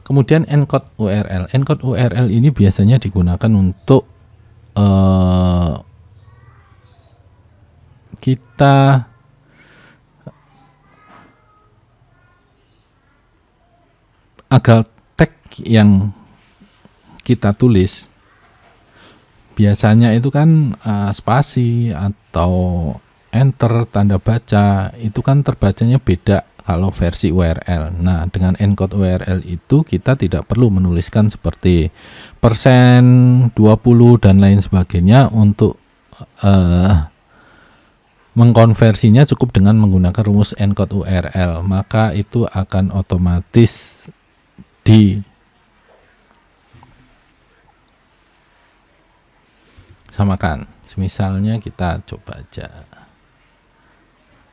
Kemudian encode URL. Encode URL ini biasanya digunakan untuk kita agar tag yang kita tulis biasanya itu kan spasi atau enter tanda baca itu kan terbacanya beda kalau versi URL. Nah, dengan encode URL itu kita tidak perlu menuliskan seperti %, 20 dan lain sebagainya untuk mengkonversinya cukup dengan menggunakan rumus encode URL. Maka itu akan otomatis disamakan. Misalnya kita coba aja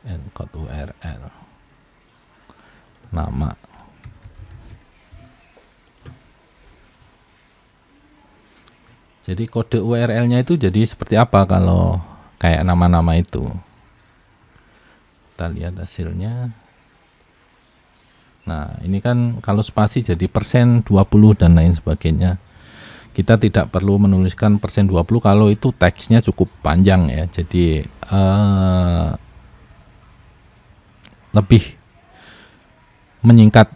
encode URL. Nama. Jadi kode URL-nya itu jadi seperti apa kalau kayak nama-nama itu. Kita lihat hasilnya. Nah, ini kan kalau spasi jadi persen 20 dan lain sebagainya. Kita tidak perlu menuliskan persen 20 kalau itu teksnya cukup panjang ya. Jadi lebih menyingkat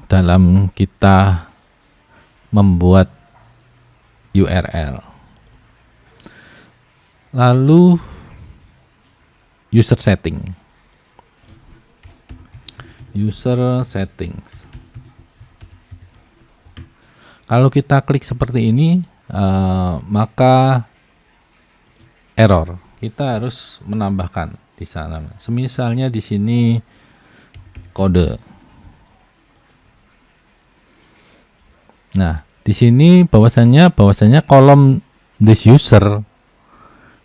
dalam kita membuat URL. Lalu user setting. User settings. Kalau kita klik seperti ini, maka error. Kita harus menambahkan di sana. Semisalnya di sini kode. Nah, di sini bahwasanya kolom this user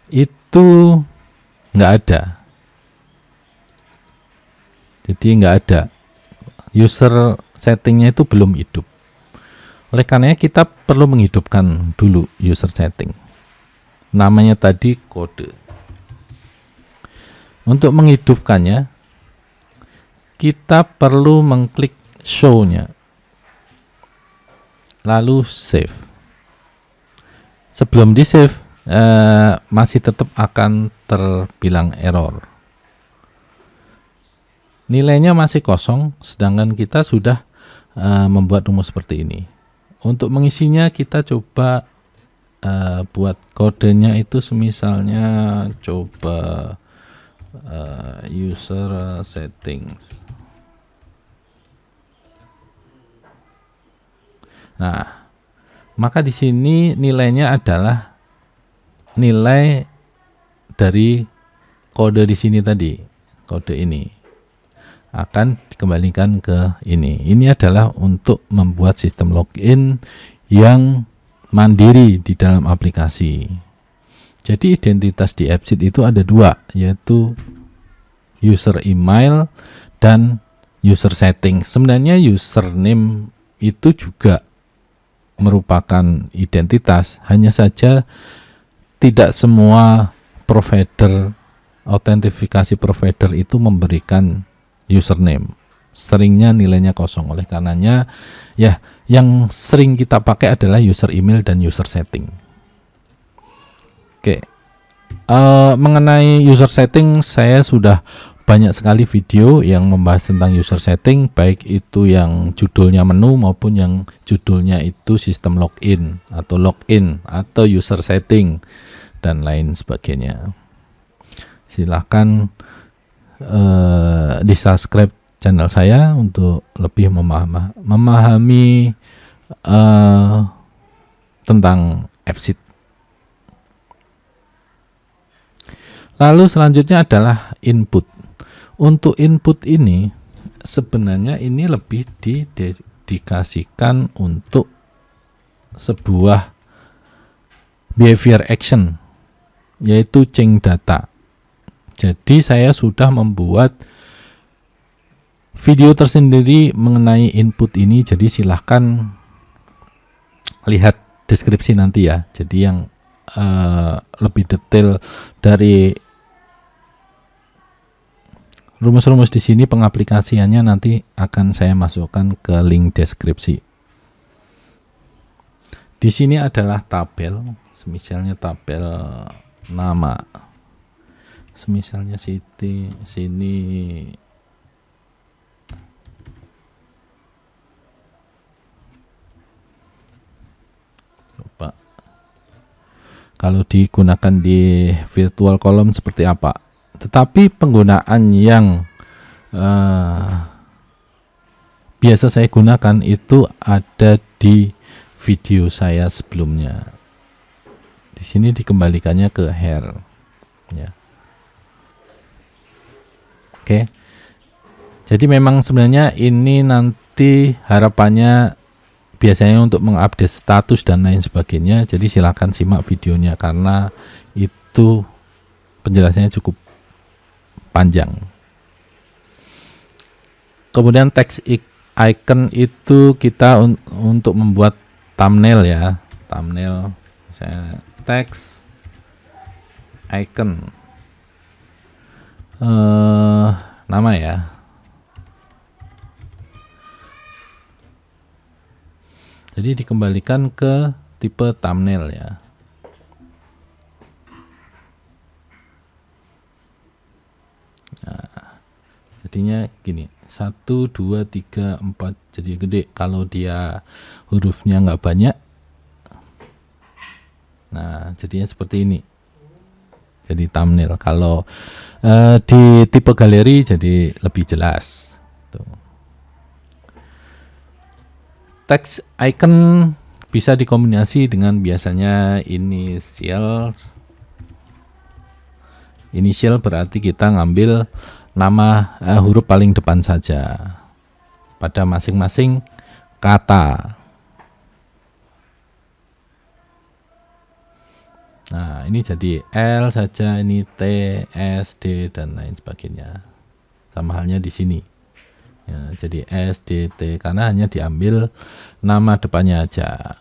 itu nggak ada. Jadi nggak ada. User settingnya itu belum hidup. Oleh karenanya kita perlu menghidupkan dulu user setting. Namanya tadi kode. Untuk menghidupkannya, kita perlu mengklik show-nya. Lalu save. Sebelum di save, masih tetap akan terbilang error. Nilainya masih kosong, sedangkan kita sudah membuat rumus seperti ini. Untuk mengisinya kita coba buat kodenya itu semisalnya coba user settings. Nah, maka di sini nilainya adalah nilai dari kode di sini tadi. Kode ini akan dikembalikan ke ini. Ini adalah untuk membuat sistem login yang mandiri di dalam aplikasi. Jadi identitas di AppSheet itu ada dua, yaitu user email dan user setting. Sebenarnya username itu juga merupakan identitas, hanya saja tidak semua provider, autentifikasi provider itu memberikan username. Seringnya nilainya kosong. Oleh karenanya ya yang sering kita pakai adalah user email dan user setting. Oke, mengenai user setting saya sudah banyak sekali video yang membahas tentang user setting, baik itu yang judulnya menu maupun yang judulnya itu sistem login atau user setting dan lain sebagainya. Silahkan di subscribe channel saya untuk lebih memahami tentang AppSheet. Lalu selanjutnya adalah input. Untuk input ini sebenarnya ini lebih didedikasikan untuk sebuah behavior action, yaitu change data. Jadi saya sudah membuat video tersendiri mengenai input ini, jadi silahkan lihat deskripsi nanti ya. Jadi yang lebih detail dari rumus-rumus di sini pengaplikasiannya nanti akan saya masukkan ke link deskripsi. Di sini adalah tabel, misalnya tabel nama. Semisalnya sini coba kalau digunakan di virtual column seperti apa. Tetapi penggunaan yang biasa saya gunakan itu ada di video saya sebelumnya. Di sini dikembalikannya ke here ya. Oke. Jadi memang sebenarnya ini nanti harapannya biasanya untuk mengupdate status dan lain sebagainya. Jadi silakan simak videonya karena itu penjelasannya cukup panjang. Kemudian text icon itu kita untuk membuat thumbnail ya. Thumbnail saya text icon. nama ya. Jadi dikembalikan ke tipe thumbnail ya. Nah, jadinya gini, 1 2 3 4 jadi gede. Kalau dia hurufnya nggak banyak, nah jadinya seperti ini, jadi thumbnail. Kalau di tipe galeri jadi lebih jelas tuh. Teks icon bisa dikombinasi dengan biasanya initial berarti kita ngambil nama huruf paling depan saja pada masing-masing kata. Nah, ini jadi L saja, ini T, S, D dan lain sebagainya. Sama halnya di sini. Ya, jadi S, D, T karena hanya diambil nama depannya aja.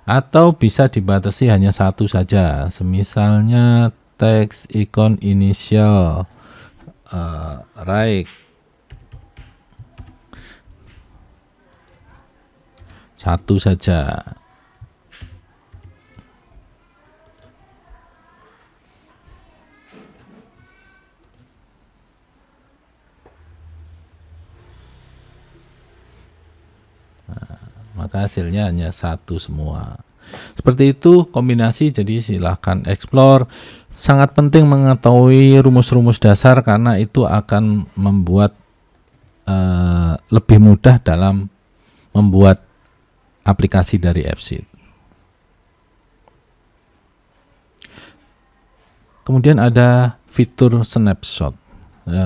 Atau bisa dibatasi hanya satu saja. Semisalnya teks ikon inisial right satu saja. Maka hasilnya hanya satu semua. Seperti itu kombinasi, jadi silahkan explore. Sangat penting mengetahui rumus-rumus dasar karena itu akan membuat lebih mudah dalam membuat aplikasi dari AppSheet. Kemudian ada fitur snapshot.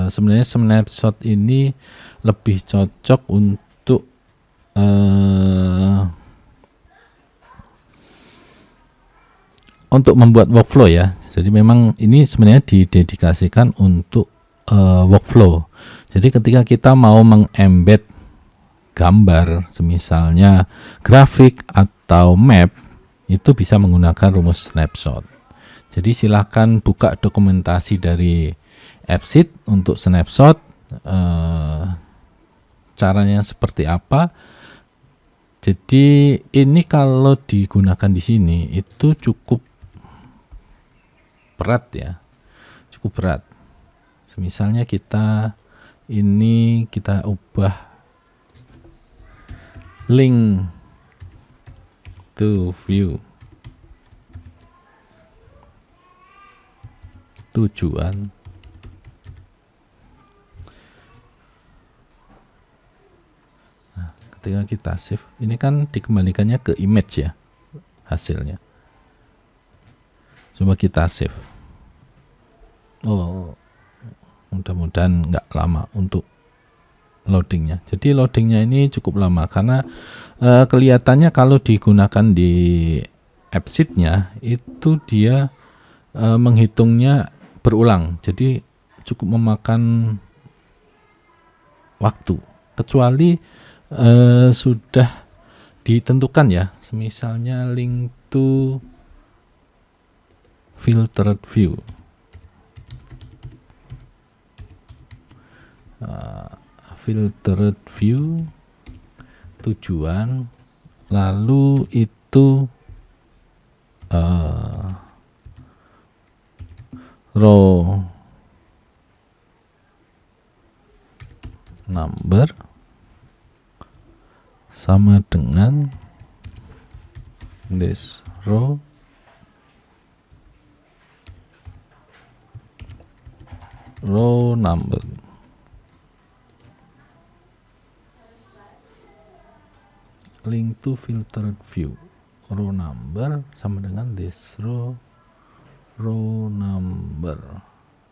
Sebenarnya snapshot ini lebih cocok untuk membuat workflow ya. Jadi memang ini sebenarnya didedikasikan untuk workflow. Jadi ketika kita mau mengembed gambar, semisalnya grafik atau map, itu bisa menggunakan rumus snapshot. Jadi silakan buka dokumentasi dari AppSheet untuk snapshot. Caranya seperti apa? Jadi ini kalau digunakan di sini itu cukup berat ya, cukup berat. Misalnya kita ubah link to view tujuan. Ketika kita save, ini kan dikembalikannya ke image ya hasilnya. Coba kita save. Oh, mudah-mudahan nggak lama untuk loadingnya. Jadi loadingnya ini cukup lama karena kelihatannya kalau digunakan di AppSheet-nya itu dia menghitungnya berulang. Jadi cukup memakan waktu. Kecuali sudah ditentukan ya, misalnya link to filtered view. Filtered view tujuan, lalu itu row number sama dengan this row number. Link to filtered view, row number sama dengan this row number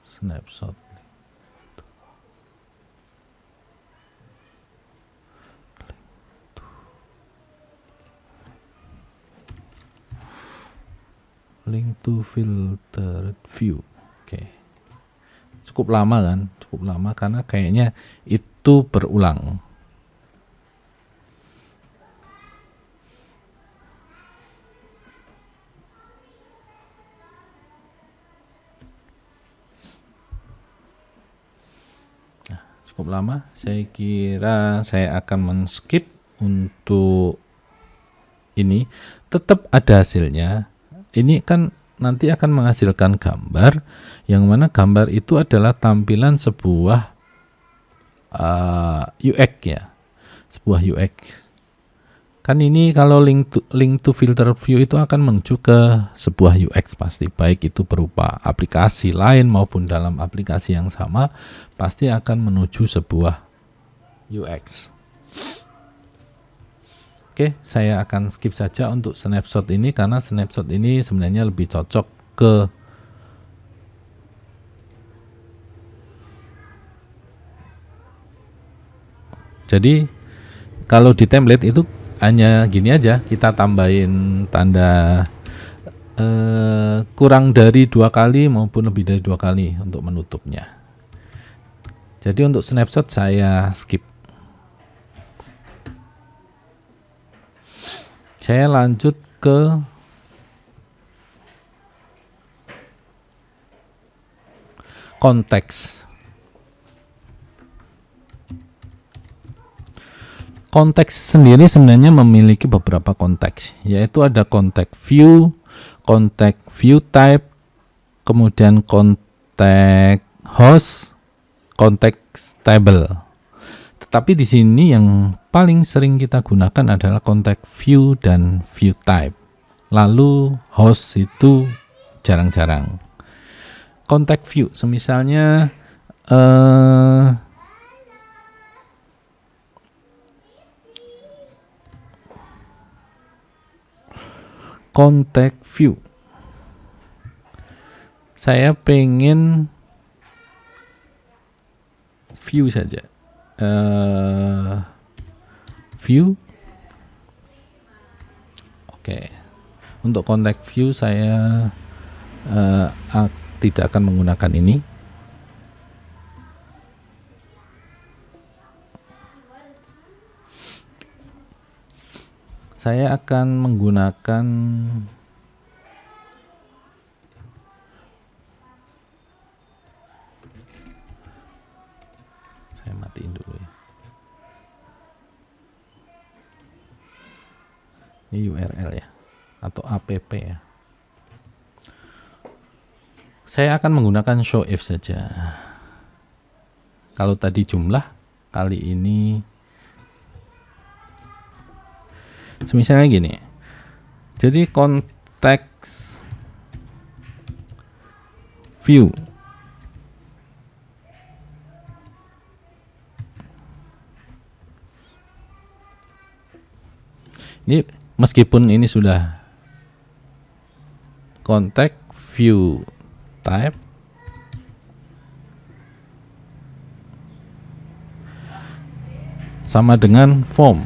snapshot. Link to filtered view. Oke. Cukup lama kan? Cukup lama karena kayaknya itu berulang. cukup lama. Saya kira saya akan men-skip untuk ini. Tetap ada hasilnya. Ini kan nanti akan menghasilkan gambar, yang mana gambar itu adalah tampilan sebuah UX ya, sebuah UX. Kan ini kalau link to filter view itu akan menuju ke sebuah UX pasti, baik itu berupa aplikasi lain maupun dalam aplikasi yang sama, pasti akan menuju sebuah UX. Oke, saya akan skip saja untuk snapshot ini karena snapshot ini sebenarnya lebih cocok ke jadi kalau di template itu hanya gini aja, kita tambahin tanda kurang dari 2 kali maupun lebih dari 2 kali untuk menutupnya. Jadi untuk snapshot saya skip. Saya lanjut ke konteks. Konteks sendiri sebenarnya memiliki beberapa konteks, yaitu ada konteks view type, kemudian konteks host, konteks table. Tetapi di sini yang paling sering kita gunakan adalah konteks view dan view type. Lalu host itu jarang-jarang. Konteks view, semisalnya konteks view. Saya pengen view saja. View. Oke. Untuk konteks view saya tidak akan menggunakan ini. Saya akan menggunakan saya matiin dulu ya. Ini URL ya atau app ya. Saya akan menggunakan show if saja. Kalau tadi jumlah, kali ini misalnya gini. Jadi konteks view ini, meskipun ini sudah konteks view type, sama dengan form.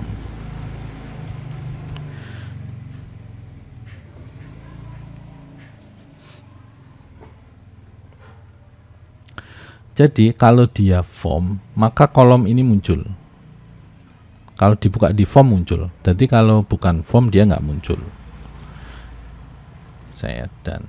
Jadi kalau dia form, maka kolom ini muncul. Kalau dibuka di form muncul. Jadi kalau bukan form dia nggak muncul. Saya dan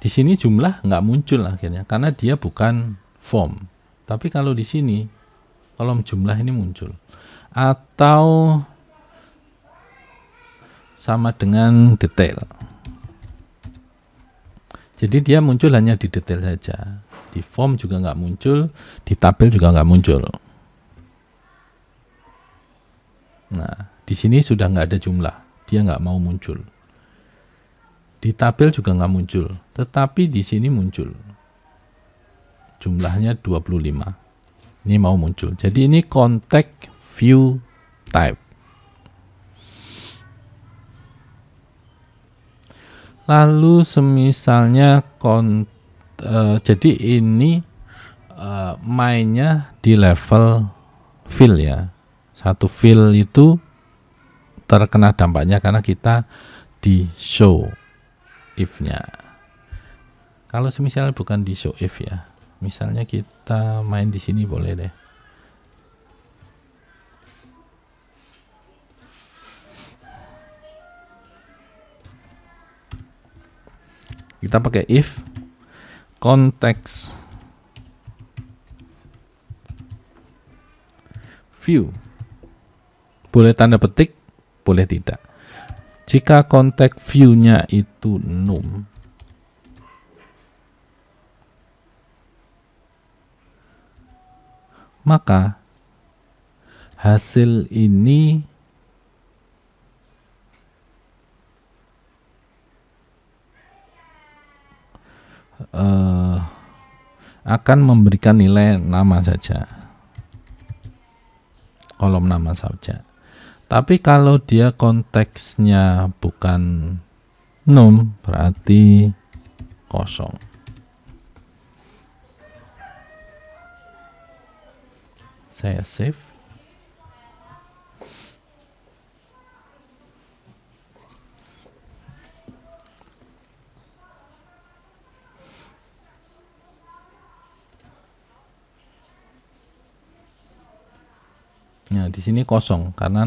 di sini jumlah nggak muncul akhirnya karena dia bukan form. Tapi kalau di sini kolom jumlah ini muncul. Atau sama dengan detail. Jadi dia muncul hanya di detail saja. Di form juga nggak muncul, di tabel juga nggak muncul. Nah, di sini sudah nggak ada jumlah, dia nggak mau muncul. Di tabel juga nggak muncul, tetapi di sini muncul. Jumlahnya 25. Ini mau muncul. Jadi ini konteks view type. Lalu semisalnya jadi ini mainnya di level fill ya. Satu fill itu terkena dampaknya karena kita di show if-nya. Kalau semisalnya bukan di show if ya. Misalnya kita main di sini boleh deh. Kita pakai if context view. Boleh tanda petik, boleh tidak. Jika context view-nya itu num, maka hasil ini akan memberikan nilai nama saja, kolom nama saja. Tapi kalau dia konteksnya bukan num, berarti kosong. Saya save. Nah, di sini kosong karena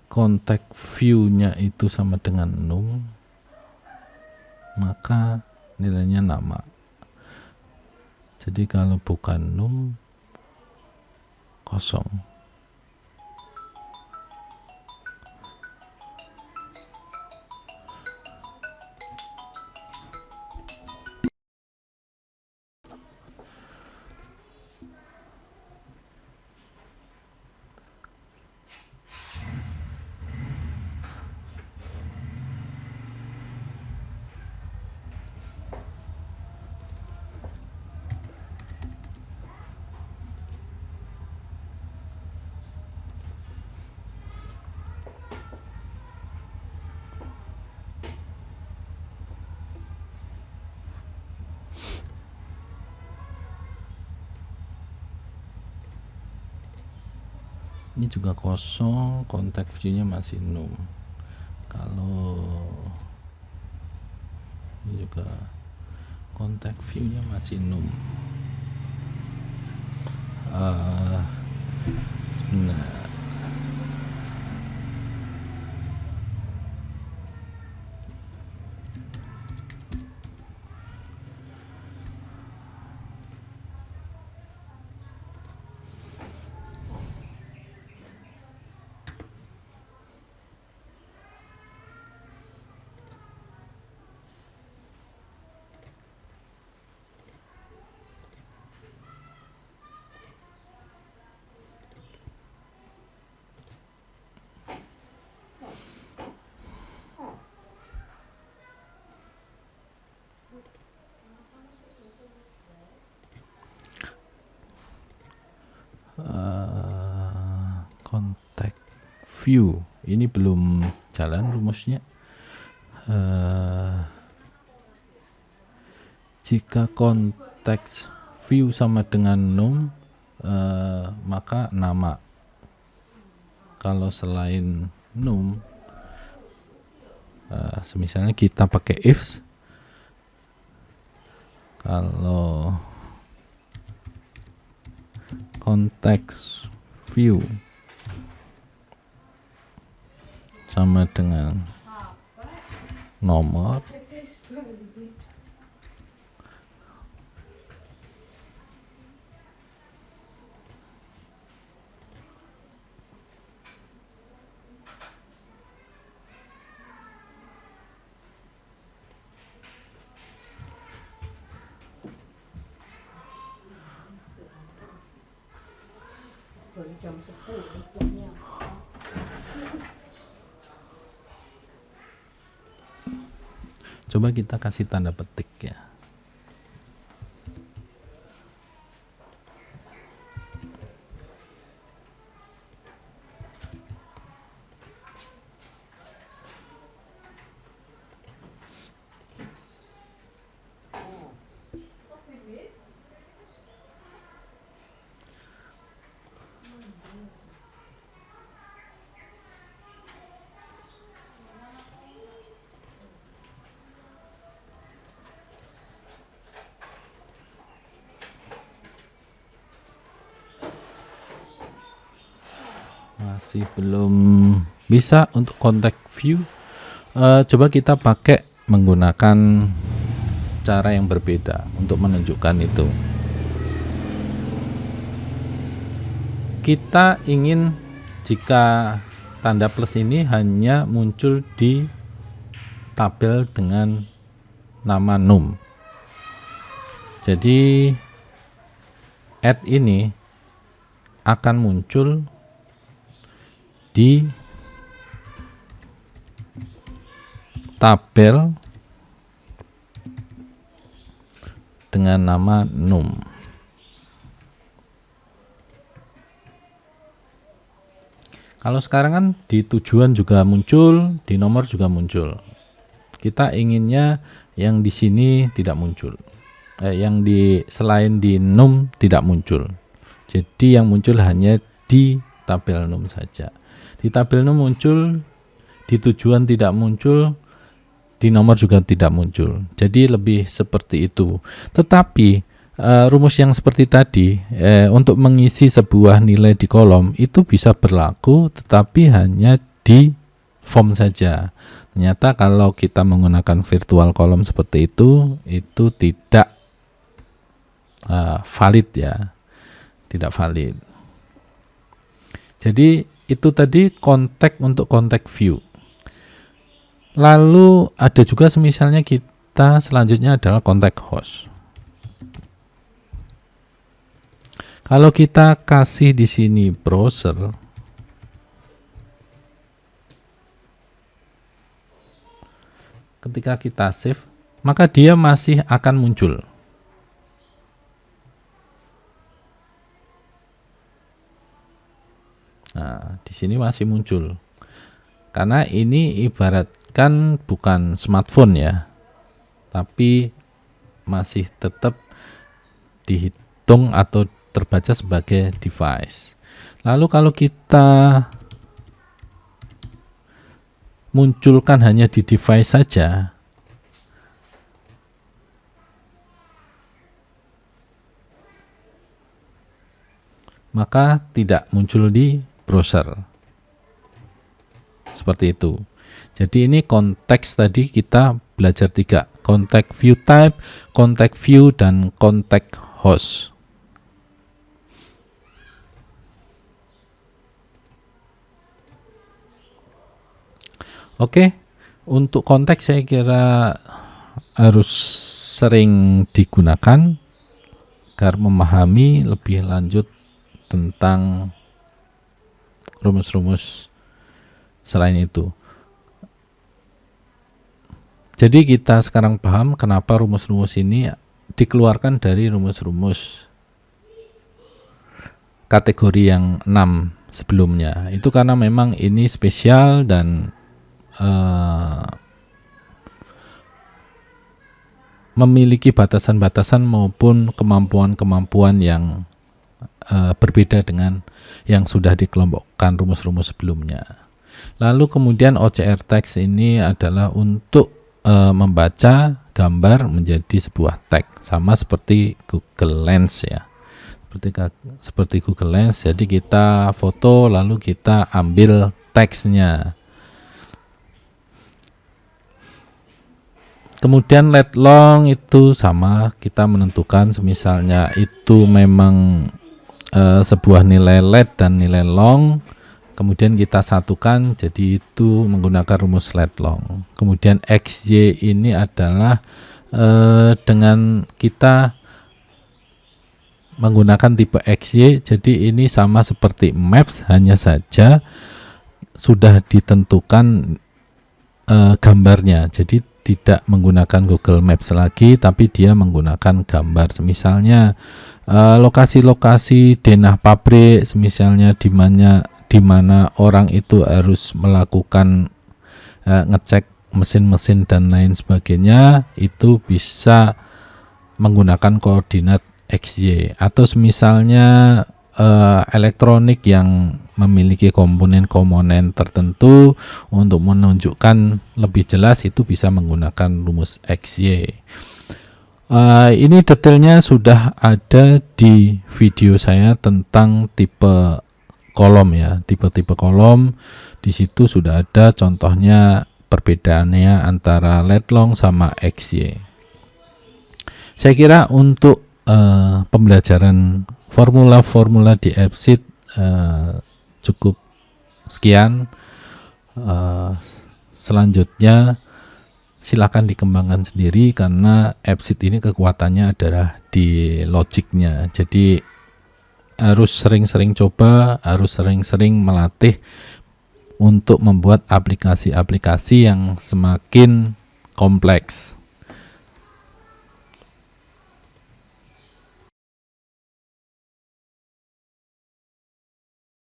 konteks view-nya itu sama dengan num, maka nilainya nama. Jadi kalau bukan num, kosong. Ini juga kosong, konteks view-nya masih num. Kalau ini juga konteks view-nya masih num. Nah, konteks view ini belum jalan rumusnya. Jika konteks view sama dengan num, maka nama. Kalau selain num, misalnya kita pakai ifs, kalau konteks view sama dengan nomor, jam 10 jamnya. Coba kita kasih tanda petik ya. Masih belum bisa untuk konteks view. Coba kita pakai menggunakan cara yang berbeda untuk menunjukkan itu. Kita ingin jika tanda plus ini hanya muncul di tabel dengan nama num. Jadi add ini akan muncul di tabel dengan nama num. Kalau sekarang kan di tujuan juga muncul, di nomor juga muncul. Kita inginnya yang di sini tidak muncul. Yang di selain di num tidak muncul. Jadi yang muncul hanya di tabel num saja. Di tabel num muncul, di tujuan tidak muncul, di nomor juga tidak muncul. Jadi lebih seperti itu. Tetapi rumus yang seperti tadi untuk mengisi sebuah nilai di kolom itu bisa berlaku, tetapi hanya di form saja. Ternyata kalau kita menggunakan virtual kolom seperti itu tidak valid ya, tidak valid. Jadi itu tadi kontak untuk kontak view. Lalu ada juga misalnya kita selanjutnya adalah kontak host. Kalau kita kasih di sini browser, ketika kita save, maka dia masih akan muncul. Nah, di sini masih muncul. Karena ini ibaratkan bukan smartphone ya, tapi masih tetap dihitung atau terbaca sebagai device. Lalu kalau kita munculkan hanya di device saja, maka tidak muncul di browser. Seperti itu. Jadi ini konteks tadi kita belajar 3, contact view type, contact view, dan contact host. Oke, untuk konteks saya kira harus sering digunakan agar memahami lebih lanjut tentang rumus-rumus selain itu. Jadi kita sekarang paham kenapa rumus-rumus ini dikeluarkan dari rumus-rumus kategori yang 6 sebelumnya. Itu karena memang ini spesial dan memiliki batasan-batasan maupun kemampuan-kemampuan yang berbeda dengan yang sudah dikelompokkan rumus-rumus sebelumnya. Lalu kemudian OCR text ini adalah untuk membaca gambar menjadi sebuah teks, sama seperti Google Lens ya. Seperti Google Lens, jadi kita foto lalu kita ambil teksnya. Kemudian let long itu sama, kita menentukan misalnya itu memang sebuah nilai let dan nilai long, kemudian kita satukan jadi itu menggunakan rumus let long. Kemudian XY ini adalah dengan kita menggunakan tipe XY, jadi ini sama seperti maps, hanya saja sudah ditentukan gambarnya, jadi tidak menggunakan Google Maps lagi, tapi dia menggunakan gambar. Misalnya lokasi-lokasi denah pabrik, misalnya di mana orang itu harus melakukan ngecek mesin-mesin dan lain sebagainya, itu bisa menggunakan koordinat XY. Atau misalnya elektronik yang memiliki komponen-komponen tertentu, untuk menunjukkan lebih jelas itu bisa menggunakan rumus XY. Ini detailnya sudah ada di video saya tentang tipe kolom ya, tipe-tipe kolom. Di situ sudah ada contohnya perbedaannya antara let long sama XY. Saya kira untuk pembelajaran formula-formula di AppSheet cukup sekian. Selanjutnya silakan dikembangkan sendiri karena AppSheet ini kekuatannya adalah di logiknya. Jadi harus sering-sering coba, harus sering-sering melatih untuk membuat aplikasi-aplikasi yang semakin kompleks.